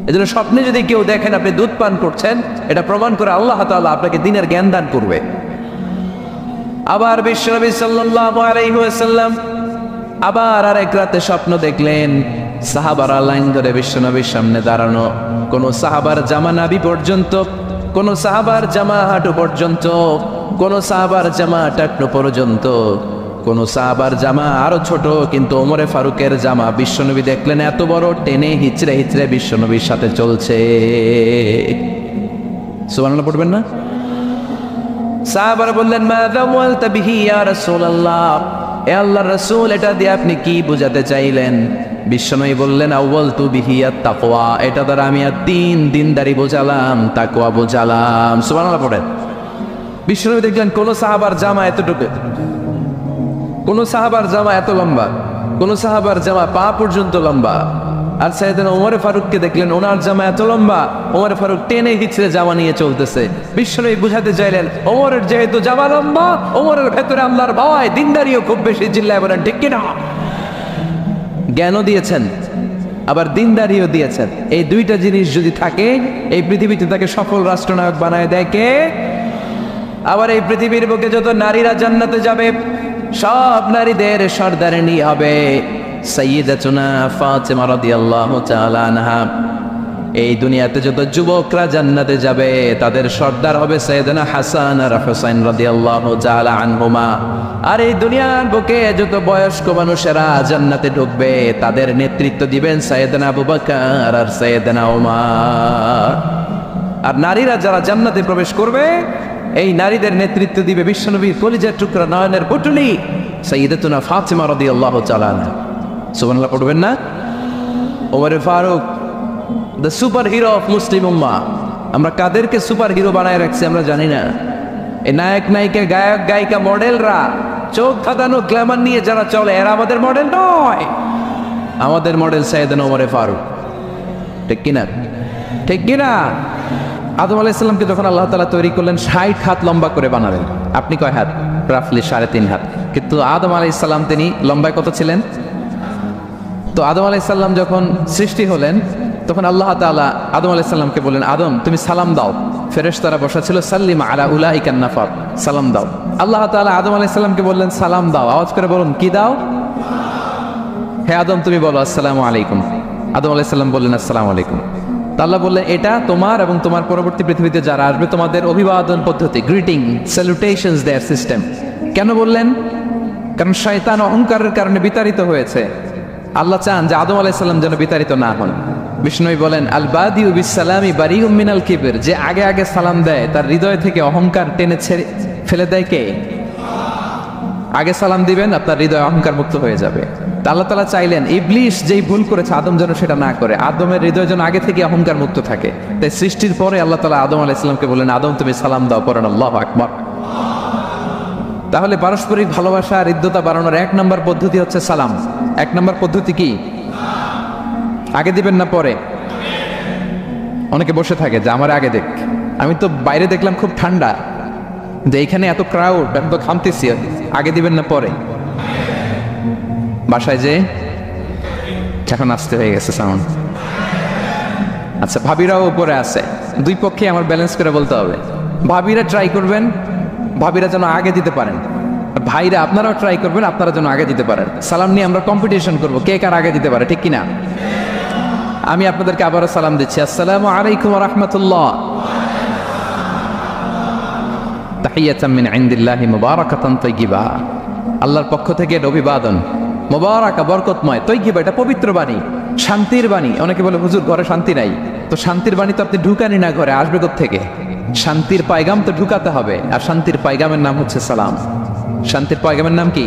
এজন্য স্বপ্নে যদি কেউ দেখেন আপনি দুধ পান করছেন, এটা প্রমাণ করে আল্লাহ তাআলা আপনাকে দ্বীনের জ্ঞান দান করবে। আবার বিশ্বনবী সাল্লাল্লাহু আলাইহি ওয়াসাল্লাম আবার আরেক রাতে স্বপ্ন দেখলেন, সাহাবারা লাইন ধরে বিশ্বনবীর সামনে দাঁড়ানো, কোন সাহাবার জামা নাভি পর্যন্ত, কোন সাহাবার জামা হাঁটু পর্যন্ত, কোন সাহাবার জামা টাকনো পর্যন্ত, কোন সাহাবার জামা আরো ছোট, কিন্তু ওমরে ফারুকের জামা বিশ্বনবী দেখলেন এত বড়, টেনে হিচড়ে হিচড়ে বিশ্বনবীর সাথে চলছে। সুবহানাল্লাহ পড়বেন না? সাহাবারা বললেন, মাযা ওয়ালতা বিহি ইয়া রাসূলুল্লাহ, এ আল্লাহর রাসূল, এটা দিয়ে আপনি কি বোঝাতে চাইলেন? বিশ্বনবী বললেন, আউয়ালতু বিহি আত-তাকওয়া, এটা দ্বারা আমি দিনদারি বোঝালাম, তাকওয়া বোঝালাম। সুবহানাল্লাহ পড়েন। বিশ্বনবী দেখলেন কোন সাহাবার জামা এতটুকু, কোন সাহাবার জামা এত লম্বা, কোন সাহাবার জামা পা পর্যন্ত লম্বা, আর সাইয়েদনা ওমর ফারুককে দেখলেন ওনার জামা এত লম্বা, ওমর ফারুক টেনে হিচড়ে জামা নিয়ে চলতেছে। বিশ্বনবী বুঝাতে চাইলেন ওমরের যেহেতু জামা লম্বা, ওমরের ভেতরে আল্লাহর ভয়, দিনদারিও খুব বেশি, চিল্লায় বলেন ঠিক কিনা? জ্ঞানও দিয়েছেন আবার দিনদারিও দিয়েছেন। এই দুইটা জিনিস যদি থাকে এই পৃথিবীতে তাকে সফল রাষ্ট্রনায়ক বানায় দেয় কে? আবার এই পৃথিবীর বুকে যত নারীরা জান্নাতে যাবে সব নারীদের সর্দারিনী হবে সাইয়্যিদাতুনা ফাতিমা রাদিয়াল্লাহু তাআলা আনহা। এই দুনিয়াতে যত যুবকরা জান্নাতে যাবে তাদের সর্দার হবে সাইয়েদনা হাসান আর হুসাইন রাদিয়াল্লাহু তাআলা আনহুমা। আর এই দুনিয়ার বুকে যত বয়স্ক মানুষেরা জান্নাতে ঢুকবে তাদের নেতৃত্ব দিবেন সাইয়েদনা আবু বকর আর সাইয়েদনা ওমর। আর নারীরা যারা জান্নাতে প্রবেশ করবে এই নারীদের নেতৃত্ব দিবে বিশ্বনবীর কলিজার টুকরা নয়নের পুতুলি সাইয়্যিদাতুনা ফাতিমা রাদিয়াল্লাহু তাআলা আনহা। সুবহানাল্লাহ পড়বেন না? Omar Faruq the super hero of Muslim উম্মাহ। আমরা কাদেরকে সুপার হিরো বানায় রাখছি আমরা জানি না। এই নায়ক নায়িকা, গায়ক গায়িকা, মডেলরা চোখ ধাঁধানো গ্ল্যামার নিয়ে যারা চলে এরা আমাদের মডেল নয়। আমাদের মডেল সাইয়েদনা ওমর ফারুক। ঠিক কিনা? ঠিক কিনা? আদম আলাইহিস সালামকে যখন আল্লাহ তাআলা তৈরি করলেন 60 হাত লম্বা করে বানালেন। আপনি কয় হাত? রাফলি 3.5 হাত। কিন্তু আদম আলাইহিস সালাম তিনি লম্বায় কত ছিলেন? তো আদম আলাইহিস সালাম যখন সৃষ্টি হলেন তখন আল্লাহ তাআলা আদম আলাইহিস সালামকে বললেন আদম তুমি সালাম দাও। ফেরেশতারা বসা ছিল, সাল্লিম আলা উলাইকান নাফার, সালাম দাও। আল্লাহ তাআলা আদম আলাইহিস সালামকে বললেন সালাম দাও। আওয়াজ করে বলুন কি দাও? হে আদম তুমি বলো আসসালামু আলাইকুম। আদম আলাইহিস সালাম বললেন আসসালামু আলাইকুম। আল্লাহ বললেন এটা তোমার এবং তোমার পরবর্তী পৃথিবীতে যারা আসবে তোমাদের অভিবাদন পদ্ধতি, গ্রিটিং, স্যালুটেশনস দেয়ার সিস্টেম। কেন বললেন? কারণ শয়তান অহংকারের কারণে বিতাড়িত হয়েছে। আল্লাহ চান যে আদম আলাইহিস সালাম যেন বিতাড়িত না হন। বিষ্ণু বলেন আল বাদিউ বিস সালামি বারিউম মিনাল কিবর, যে আগে আগে সালাম দেয় তার হৃদয় থেকে অহংকার টেনে ছেড়ে ফেলে দেয় কে? আগে সালাম দিবেন আপনার হৃদয় অহংকার মুক্ত হয়ে যাবে। আল্লাহ তাআলা চাইলেন ইবলিস যেই ভুল করেছে আদম যেন সেটা না করে, আদমের হৃদয় যেন আগে থেকে অহংকার মুক্ত থাকে। তাই সৃষ্টির পরে আল্লাহ তাআলা আদম আলাইহিস সালামকে বললেন আদম তুমি সালাম দাও, পড়েন আল্লাহু আকবার। তাহলে পারস্পরিক ভালোবাসা আর হৃদ্যতা বাড়ানোর 1 নম্বর পদ্ধতি হচ্ছে সালাম। 1 নম্বর পদ্ধতি কি? আগে দিবেন না পরে? অনেকে বসে থাকে যে আমার আগে দেখ। আমি তো বাইরে দেখলাম খুব ঠান্ডা, যে এইখানে এত ক্রাউড, আমি তো ঘামতেছি। আগে দিবেন না পরে? বাসায় যে এখন আসতে হয়ে গেছে সাউন্ড। আচ্ছা ভাবিরাও উপরে আছে, দুই পক্ষে আমার ব্যালেন্স করে বলতে হবে। ভাবিরা ট্রাই করবেন ভাবিরা যেন আগে দিতে পারেন, ভাইরা আপনারাও ট্রাই করবেন আপনারা যেন আগে দিতে পারেন। সালাম নিয়ে আমরা কম্পিটিশন করব কে কার আগে দিতে পারে, ঠিক কিনা? আমি আপনাদেরকে আবারও সালাম দিচ্ছি, আসসালামু আলাইকুম ওয়া রাহমাতুল্লাহ। তাহিয়াতাম মিন ইনদিল্লাহি মুবারাকাতান তাইয়্যিবা। আল্লাহর পক্ষ থেকে এর অভিবাদন, মুবারাকা বরকতময়, তাইয়্যিবা এটা পবিত্র বাণী, শান্তির বাণী। অনেকে বলে হুজুর ঘরে শান্তি নাই, তো শান্তির বাণী তো আপনি ঢুকানি না, ঘরে আসবে কোত্থেকে? শান্তির পায়গাম তো ঢুকাতে হবে, আর শান্তির পায়গামের নাম হচ্ছে সালাম। শান্তির পায়গামের নাম কি?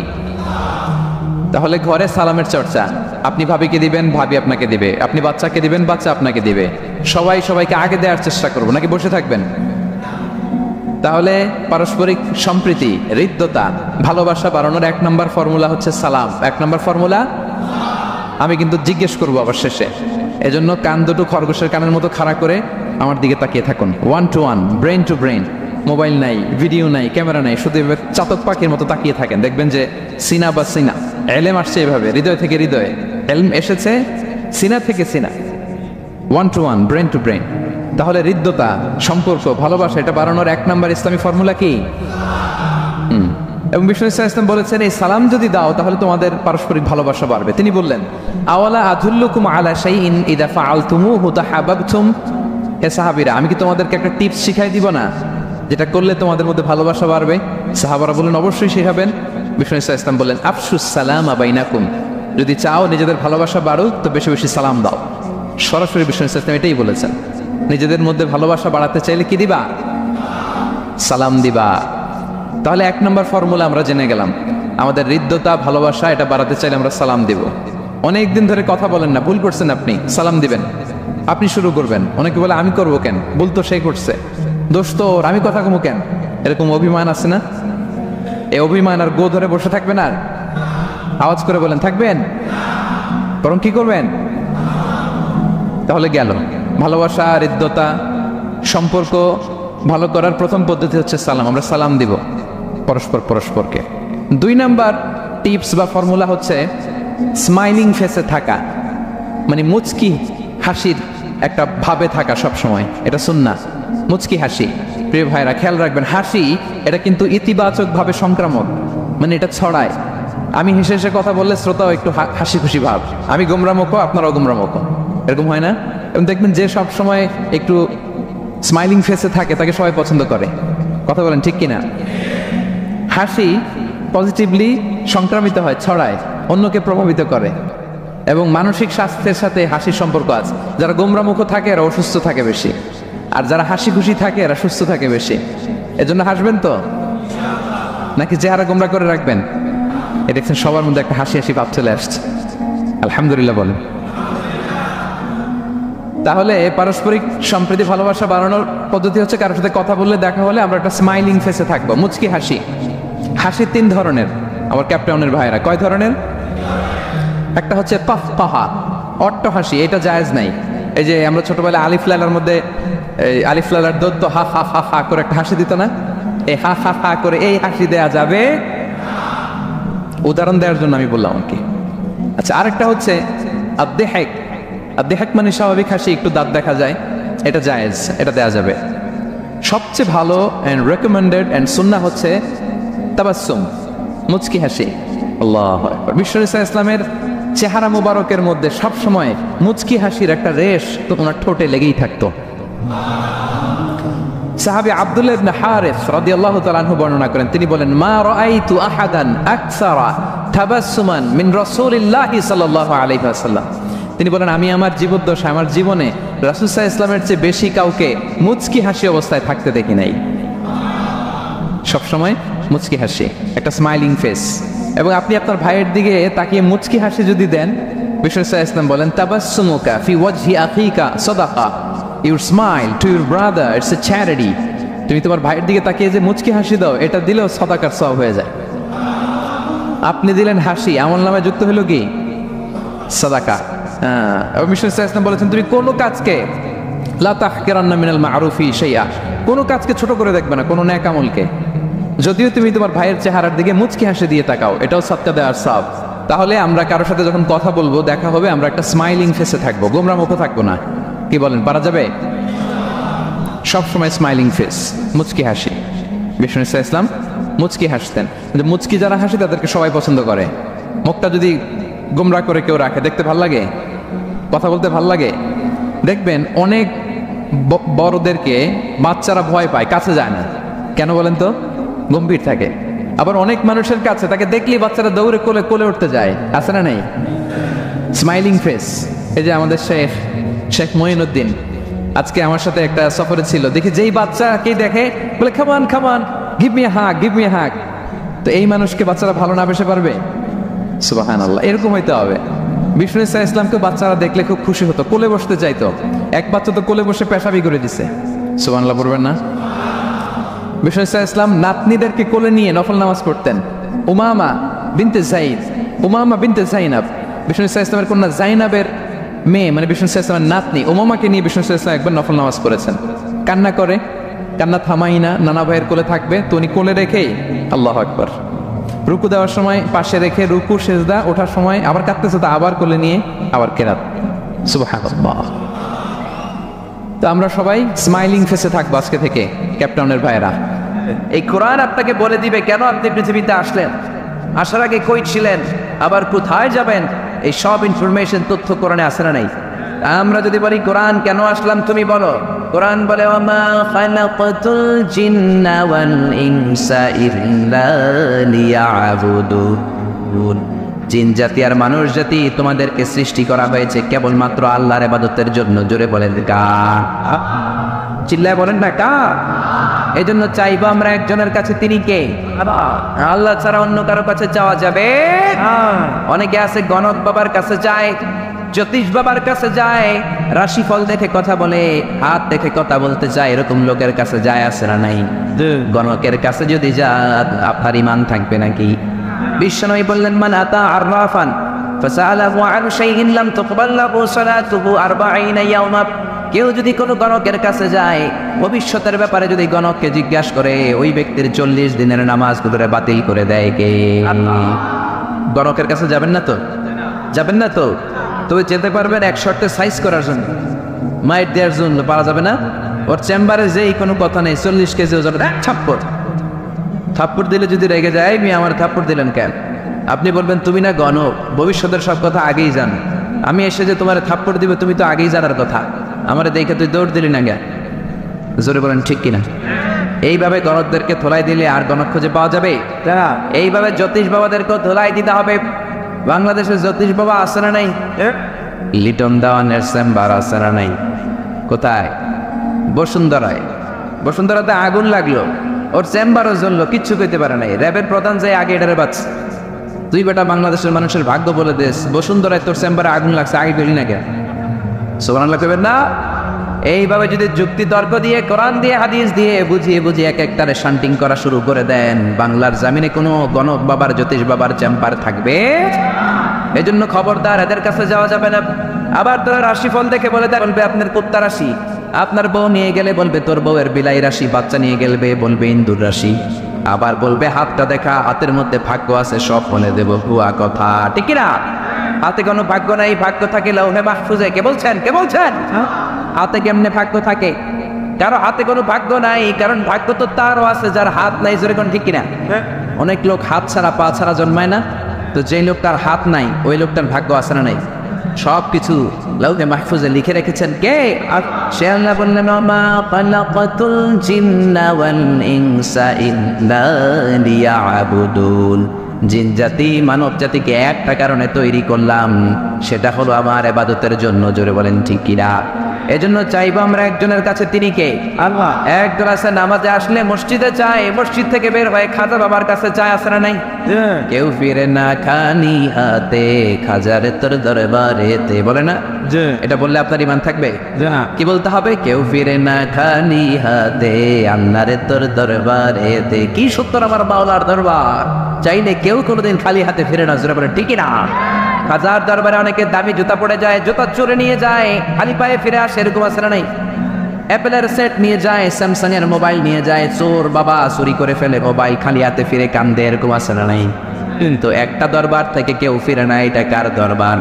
তাহলে ঘরে সালামের চর্চা। আপনি ভাবিকে দিবেন, ভাবি আপনাকে দিবে। আপনি বাচ্চাকে দিবেন, বাচ্চা আপনাকে দিবে। সবাই সবাইকে আগে দেওয়ার চেষ্টা করবো, নাকি বসে থাকবেন? তাহলে পারস্পরিক সম্প্রীতি, হৃদ্যতা, ভালোবাসা বাড়ানোর 1 নম্বর ফর্মুলা হচ্ছে সালাম। 1 নম্বর ফর্মুলা আমি কিন্তু জিজ্ঞেস করবো আবার শেষে, এজন্য কান দুটো খরগোশের কানের মতো খাড়া করে আমার দিকে তাকিয়ে থাকুন। 1 to 1, brain to brain. Mobile নাই, ভিডিও নাই, ক্যামেরা নাই, শুধু এভাবে চাতক পাখির মতো তাকিয়ে থাকেন। দেখবেন যে সিনা বা সিনা, এলেম আসছে এভাবে হৃদয় থেকে হৃদয়ে, এলম এসেছে সিনা থেকে সিনা। 1 to 1, ব্রেন টু ব্রেন। তাহলে হৃদ্যতা, সম্পর্ক, ভালোবাসা এটা বাড়ানোর 1 নম্বর ইসলামী ফর্মুলা কি? এবং বিষ্ণু ইসলাম বলেছেন এই সালাম যদি দাও তাহলে তোমাদের পারস্পরিক ভালোবাসা বাড়বে। তিনি বললেন আওয়ালা আদুল্লুকুম আলা শাইইন ইযা ফাআলতুমুহু তাহাব্বাবতুম। হে সাহাবীরা আমি কি তোমাদেরকে একটা টিপস শিখাই দিব না, যেটা করলে তোমাদের মধ্যে ভালোবাসা বাড়বে? সাহাবারা বললেন অবশ্যই শেখাবেন। বিষ্ণু ইসলাম বললেন আফশুস সালামা বাইনাকুম, যদি চাও নিজেদের ভালোবাসা বাড়ুক তো বেশি বেশি সালাম দাও। সরাসরি বিষ্ণু ইসলাম এটাই বলেছেন, নিজেদের মধ্যে ভালোবাসা বাড়াতে চাইলে কি দিবা? সালাম দিবা। তাহলে 1 নম্বর ফর্মুলা আমরা জেনে গেলাম, আমাদের হৃদ্যতা, ভালোবাসা এটা বাড়াতে চাইলে আমরা সালাম দিব। অনেক দিন ধরে কথা বলেন না, ভুল করছেন আপনি, সালাম দিবেন। আপনি শুরু করবেন, অনেকে বলে আমি করবো কেন, ভুল তো সে করছে, দোষ তো ওর, আমি কথা কমু কেন, এরকম অভিমান আছে না? এই অভিমান আর গো ধরে বসে থাকবেন? আর আওয়াজ করে বলেন থাকবেন? বরং কি করবেন? তাহলে গেল। ভালোবাসা, হৃদ্যতা, সম্পর্ক ভালো করার প্রথম পদ্ধতি হচ্ছে সালাম। আমরা সালাম দিব পরস্পরকে। 2 নাম্বার টিপস বা ফর্মুলা হচ্ছে স্মাইলিং ফেসে থাকা, মানে মুচকি হাসির একটা ভাবে থাকা সব সময়। এটা সুন্নাহ, মুচকি হাসি। প্রিয় ভাইরা খেয়াল রাখবেন, হাসি এটা কিন্তু ইতিবাচক ভাবে সংক্রামক, মানে এটা ছড়ায়। আমি হেসে হেসে কথা বললে শ্রোতাও একটু হাসি খুশি ভাব, আমি গোমরামুখ আপনারাও গোমরামুখ, এরকম হয় না? এবং দেখবেন যে সব সময় একটু স্মাইলিং ফেসে থাকে তাকে সবাই পছন্দ করে। কথা বলেন ঠিক কিনা? হাসি পজিটিভলি সংক্রামিত হয়, ছড়ায়, অন্যকে প্রভাবিত করে, এবং মানসিক স্বাস্থ্যের সাথে হাসির সম্পর্ক আছে। যারা গোমরামুখ থাকে এরা অসুস্থ থাকে বেশি, আর যারা হাসি খুশি থাকে এরা সুস্থ থাকে বেশি। এজন্য হাসবেন তো, নাকি চেহারা গোমরা করে রাখবেন? এ দেখছেন সবার মধ্যে একটা হাসি হাসি ভাব চলে আসছে, আলহামদুলিল্লাহ বলেন। তাহলে পারস্পরিক সম্প্রীতি, ভালোবাসা বাড়ানোর পদ্ধতি হচ্ছে কারোর সাথে কথা বললে, দেখা হলে আমরা একটা স্মাইলিং ফেসে থাকবো, মুচকি হাসি। হাসি 3 ধরনের আমার ক্যাপটাউনের ভাইরা। কয় ধরনের? একটা হচ্ছে পাফ পাহা, অট্ট হাসি, এটা জায়েজ নাই। এই যে আমরা ছোটবেলায় আলিফ লালার মধ্যে আলিফ লালার দত্ত হা হা হা হা করে একটা হাসি দিত না? এই হা হা হা করে এই হাসি দেয়া যাবে, উদাহরণ দেওয়ার জন্য আমি বললাম আর কি। আচ্ছা, আরেকটা হচ্ছে আদ্দেহাক। আদ্দেহাক মানে স্বাভাবিক হাসি, একটু দাঁত দেখা যায়, এটা জায়েজ, এটা দেয়া যাবে। সবচেয়ে ভালো অ্যান্ড রেকমেন্ডেড অ্যান্ড সুন্নাহ হচ্ছে তাবাসসুম, মুচকি হাসি। আল্লাহু আকবার। বিশ্বনবী সাল্লাল্লাহু আলাইহি ওয়াসাল্লামের চেহারা মুবারকের মধ্যে সব সময় মুচকি হাসির একটা রেশ তো ওনার ঠোঁটে লেগেই থাকতো। সাহাবী আব্দুল্লাহ ইবনে হারিস রাদিয়াল্লাহু তাআলা আনহু বর্ণনা করেন, তিনি বলেন, মা রাআইতু আহাদান আকসারা তাবাসসুমান মিন রাসূলিল্লাহি সাল্লাল্লাহু আলাইহি ওয়াসাল্লাম। তিনি বলেন, আমি আমার জীবদ্দশায়, আমার জীবনে রাসূল সাল্লাল্লাহু আলাইহি ওয়াসাল্লামের চেয়ে বেশি কাউকে মুচকি হাসি অবস্থায় থাকতে দেখি নাই। সব সময় মুচকি হাসি, একটা স্মাইলিং ফেস। এবং আপনি আপনার ভাইয়ের দিকে তাকিয়ে মুচকি হাসি যদি দেন, বিশ্বনবী সাল্লাল্লাহু আলাইহি ওয়াসাল্লাম বলেন, তাবাসসুমুকা ফি ওয়াজহি আখিকা সাদাকা, your smile to your brother it's a charity. তুমি তোমার ভাইয়ের দিকে তাকিয়ে যে মুচকি হাসি দাও, এটা দিলেও সাদাকার সওয়াব হয়ে যায়। আপনি দিলেন হাসি, আমলনামায় যুক্ত হলো কি? সাদাকা। এবং বিশ্বনবী সাল্লাল্লাহু আলাইহি ওয়াসাল্লাম বলেছেন, তুমি কোনো কাজকে লা তাহকিরান্না মিনাল মা'রুফি শাইআ, কোনো কাজকে ছোট করে দেখবে না, কোনো নেক আমলকে। যদিও তুমি তোমার ভাইয়ের চেহারার দিকে মুচকি হাসি দিয়ে তাকাও, এটাও সাদকা দেওয়ার সওয়াব। তাহলে আমরা কারোর সাথে যখন কথা বলবো, দেখা হবে, আমরা একটা স্মাইলিং ফেসে থাকবো, গোমরা মুখে থাকবো না। কি বলেন, পারা যাবে? সবসময় স্মাইলিং ফেস, মুচকি হাসি। বিষ্ণু ইসলাম মুচকি হাসতেন। মুচকি যারা হাসি তাদেরকে সবাই পছন্দ করে। মুখটা যদি গোমরা করে কেউ রাখে, দেখতে ভাল লাগে, কথা বলতে ভাল লাগে। দেখবেন অনেক বড়দেরকে বাচ্চারা ভয় পায়, কাছে যায় না। কেন বলেন তো? গম্ভীর থাকে। আবার অনেক মানুষের কাছে তাকে দেখলেই বাচ্চারা দৌড়ে কোলে কোলে উঠতে যায়, আছে না নেই? Smiling face. এই যে আমাদের শেখ মঈনুদ্দিন আজকে আমার সাথে একটা সফরে ছিল, দেখি যেই বাচ্চাকে দেখে বলে, খামান খামান, give me hug, give me hug. তো এই মানুষকে বাচ্চারা ভালো না বেসে পারবে? সুবহানাল্লাহ, এরকম হইতে হবে। বিষ্ণু ইসলামকে বাচ্চারা দেখলে খুব খুশি হতো, কোলে বসতে চাইতো। এক বাচ্চা তো কোলে বসে পেশাবি করে দিছে, সুবহানাল্লাহ পড়বেন না? বিষ্ণু ইসলাম নাতনিদেরকে কোলে নিয়ে নফল নামাজ পড়তেন। উমামা বিনতে জাইনাব, বিষ্ণু ইসলামের কন্যা জাইনাবের মেয়ে, মানে বিষ্ণু ইসলামের নাতনি উমামাকে নিয়ে বিষ্ণু ইসলাম একবার নফল নামাজ পড়েছেন। কান্না করে, কান্না থামাই না, নানা ভাইয়ের কোলে থাকবে, তো উনি কোলে রেখেই আল্লাহু আকবার, রুকু দেওয়ার সময় পাশে রেখে, রুকু সেজদা ওঠার সময় আবার কাঁদতেছে, তো আবার কোলে নিয়ে আবার কেরাত। সুবহানাল্লাহ। তো আমরা সবাই স্মাইলিং ফেসে থাকবো আজকে থেকে, ক্যাপটাউনের ভাইয়েরা। এই কোরআন আপনাকে বলে দিবে কেন আপনি পৃথিবীতে আসলেন, আসার আগে কই ছিলেন, আবার কোথায় যাবেন। এই সব ইনফরমেশন, তথ্য কোরআনে আছে না নাই? আমরা যদি বলি কোরআন কেন আসলাম, তুমি বলো। কোরআন বলে, ওমা খালাকাতুল জিন্না ওয়াল ইনসা ইল্লা লিয়াবুদুন। জিন জাতি আর মানুষ জাতি তোমাদেরকে সৃষ্টি করা হয়েছে কেবলমাত্র আল্লাহর ইবাদতের জন্য। জোরে বলেন কার? চিল্লায় বলেন না কার? এই জন্য চাইবো আমরা একজনের কাছে, তিনি কে? আল্লাহ ছাড়া অন্য কারো কাছে যাওয়া যাবে? অনেকে আছে গণক বাবার কাছে যায়, জ্যোতিষ বাবার কাছে যায়, রাশিফল দেখে কথা বলে, হাত দেখে কথা বলতে চায়, এরকম লোকের কাছে যায়, আছে না নাই? গণকের কাছে যদি যান, আপনার ইমান থাকবে নাকি? বিশ্বনবী বললেন, মান আতা আররাফান ফাসালাহু আন শাইইন লাম তুকবাল লাহু সালাতুহু 40 ইয়াওমা। কেউ যদি কোনো গণকের কাছে যায়, ভবিষ্যতের ব্যাপারে যদি গণককে জিজ্ঞাসা করে, ওই ব্যক্তির 40 দিনের নামাজগুলোরে বাতিল করে দেয় কে? গণকের কাছে যাবেন না তো? যাবেন না তো? তবে যেতে পারবেন এক শর্তে, সাইজ করার জন্য, মাইট দেওয়ার জন্য পারা যাবে না। ওর চেম্বারে যেই কোনো কথা নেই, 40 কেজি ওজন, থাপ্পড় দিলে যদি রেগে যায়, আমার থাপ্পড় দিলেন কেন? আপনি বলবেন তুমি না গণক, ভবিষ্যতের সব কথা আগেই জানো, আমি এসে যে তোমার থাপ্পড় দিবে তুমি তো আগেই জানার কথা, আমার দেখে তুই দৌড় দিলি না গে? জোরে বলেন ঠিক কিনা? এইভাবে গণকদেরকে ধোলাই দিলে আর গণক খুঁজে পাওয়া যাবে? এইভাবে জ্যোতিষ বাবাদেরকেও ধোলাই দিতে হবে। বাংলাদেশের জ্যোতিষ বাবা আছে না নাই? লিটন দেওয়ানের চেম্বার আছে না নাই? কোথায়? বসুন্ধরায়। বসুন্ধরাতে আগুন লাগলো, ওর চেম্বারও জ্বললো, কিচ্ছু কইতে পারে নাই। র্যাবের প্রধান যায় আগে এটারে বাঁচছে। তুই বেটা বাংলাদেশের মানুষের ভাগ্য বলে দেশ, বসুন্ধরায় তোর চেম্বারে আগুন লাগছে, আগে গেলি না কেন? সুবহানাল্লাহ কইবেন না? এইভাবে যদি যুক্তি তর্ক দিয়ে, কোরআন দিয়ে, হাদিস দিয়ে বুঝিয়ে বুঝিয়ে এক একটারে শান্টিং করা শুরু করে দেন, বাংলার জামিনে কোনো গণক বাবার, জ্যোতিষ বাবার চেম্বার থাকবে? এজন্য খবরদার, এদের কাছে যাওয়া যাবে না। আবার তোরা রাশিফল দেখে বলে দেয়, বলবে আপনার কুত্তা রাশি। আপনার বউ নিয়ে গেলে বলবে তোর বউয়ের বিলাই রাশি, বাচ্চা নিয়ে গেলবে বলবে ইন্দুর রাশি। আবার বলবে হাতটা দেখা, হাতের মধ্যে ভাগ্য আছে, সব বলে দেব, ভুয়া কথা, ঠিক না? হাতে কোনো ভাগ্য নাই, ভাগ্য থাকে লাউহে মাহফুজে। কে বলছেন? কে বলছেন? হাতে কেমনে ভাগ্য থাকে? কারো হাতে কোনো ভাগ্য নাই, কারণ ভাগ্য তো তারও আছে যার হাত নাই। জোরে কোন ঠিক কিনা? অনেক লোক হাত ছাড়া, পা ছাড়া জন্মায় না? তো যেই লোকটার হাত নাই, ওই লোকটার ভাগ্য আছে না নাই? সব কিছু লাউহে মাহফুজে লিখে রেখেছেন কে? সে আল্লাহ বললেন, মা খালাকাতুল জিন্না ওয়াল ইনসা ইল্লা লিয়াবুদুন। জিন জাতি, মানব জাতিকে একটা কারণে তৈরি করলাম, সেটা হলো আমার ইবাদতের জন্য। জোরে বলেন ঠিক কিনা? এজন্য চাইবো আমরা একজনের কাছে, তিনি কে? আল্লাহ। একজন আছে নামাজে আসলে মসজিদে চায়, মসজিদ থেকে বের হয়ে খাজা বাবার কাছে চায়, আছে না নাই? কেউ ফিরে না খানি হাতে, খাজারে তোর দরবারেতে, বলে না? এটা বললে আপনার ইমান থাকবে? কি বলতে হবে? কেউ ফিরে না খানি হাতে, আল্লাহরে তোর দরবারেতে। কি সত্তর আমার মাওলার দরবার, চাইলে কেউ কোনোদিন খালি হাতে ফিরে না। জোরে বলে ঠিক না? হাজার দরবারে অনেকে দামি জুতা পড়ে যায়, জুতা চুরে নিয়ে যায়, খালি পায়ে ফিরে আসে, এরকম আছে না নাই? অ্যাপেলের সেট নিয়ে যায়, স্যামসাং এর মোবাইল নিয়ে যায়, চোর বাবা চুরি করে ফেলে মোবাইল, খালি হাতে ফিরে কান্দে, এরকম আছে না নাই? কিন্তু একটা দরবার থেকে কেউ ফিরে না, এটা কার দরবার?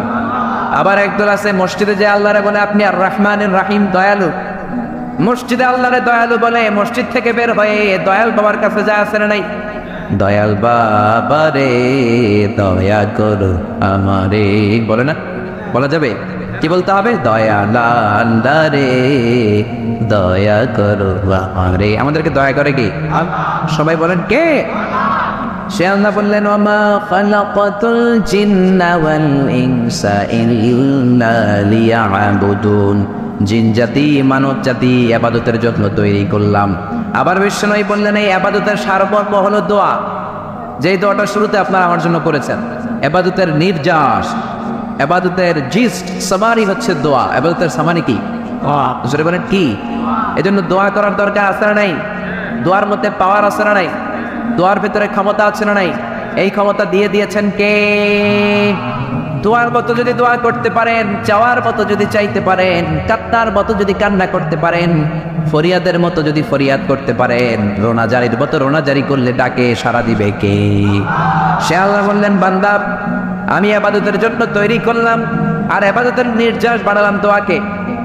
আবার একদল আছে মসজিদে যে আল্লাহরে বলে আপনি আর রহমানুর রহিম, দয়ালু। মসজিদে আল্লাহরে দয়ালু বলে, মসজিদ থেকে বের হয়ে দয়াল বাবার কাছে যায়, আছে না নাই? দয়াল বাবা রে দয়া করো আমারে, বলে না? বলা যাবে? কি বলতে হবে? দয়াল আল্লাহ রে দয়া করো আমারে। আমাদেরকে দয়া করে কি? সবাই বলেন কে? সে আল্লাহ বললেন, ওমা খালাকাতুল জিন্না ওয়াল ইনসা ইল্লা লিয়াবুদুন। জিন জাতি, মানব জাতি ইবাদতের জন্য তৈরি করলাম। আবার বিশ্বনবী বললেন, এই ইবাদতের সারমর্ম হলো দোয়া। যেই দোয়াটা শুরুতে আপনারা আমার জন্য করেছেন, ইবাদতের নির্যাস, ইবাদতের জিস্ট, সামারি হচ্ছে দোয়া। ইবাদতের সামারি কি? জোরে বলেন কি? এজন্য দোয়া করার দরকার আছে না নাই? দোয়ার মধ্যে পাওয়ার আছে না নাই? দোয়ার ভিতরে ক্ষমতা আছে না নাই? এই ক্ষমতা দিয়ে দিয়েছেন কে? দোয়ার মতো যদি দোয়া করতে পারেন, চাওয়ার মতো যদি চাইতে পারেন, কান্নার মতো যদি কান্না করতে পারেন, ফরিয়াদের মতো যদি ফরিয়াদ করতে পারেন, রোনাজারির মতো রোনাজারি করলে ডাকে সাড়া দিবে কে? সে আল্লাহ বললেন, বান্দা আমি ইবাদতের জন্য তৈরি করলাম, আর ইবাদতের নির্যাস বাড়ালাম দোয়াকে।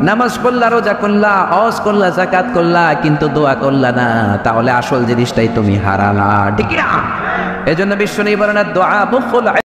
নামাজ পড়লা, রোজা করলা, হজ করলা, যাকাত করলা, কিন্তু দোয়া করলা না, তাহলে আসল জিনিসটাই তুমি হারালা, ঠিক না? এজন্য বিশ্বনবী বলেন, দোয়া মুফুল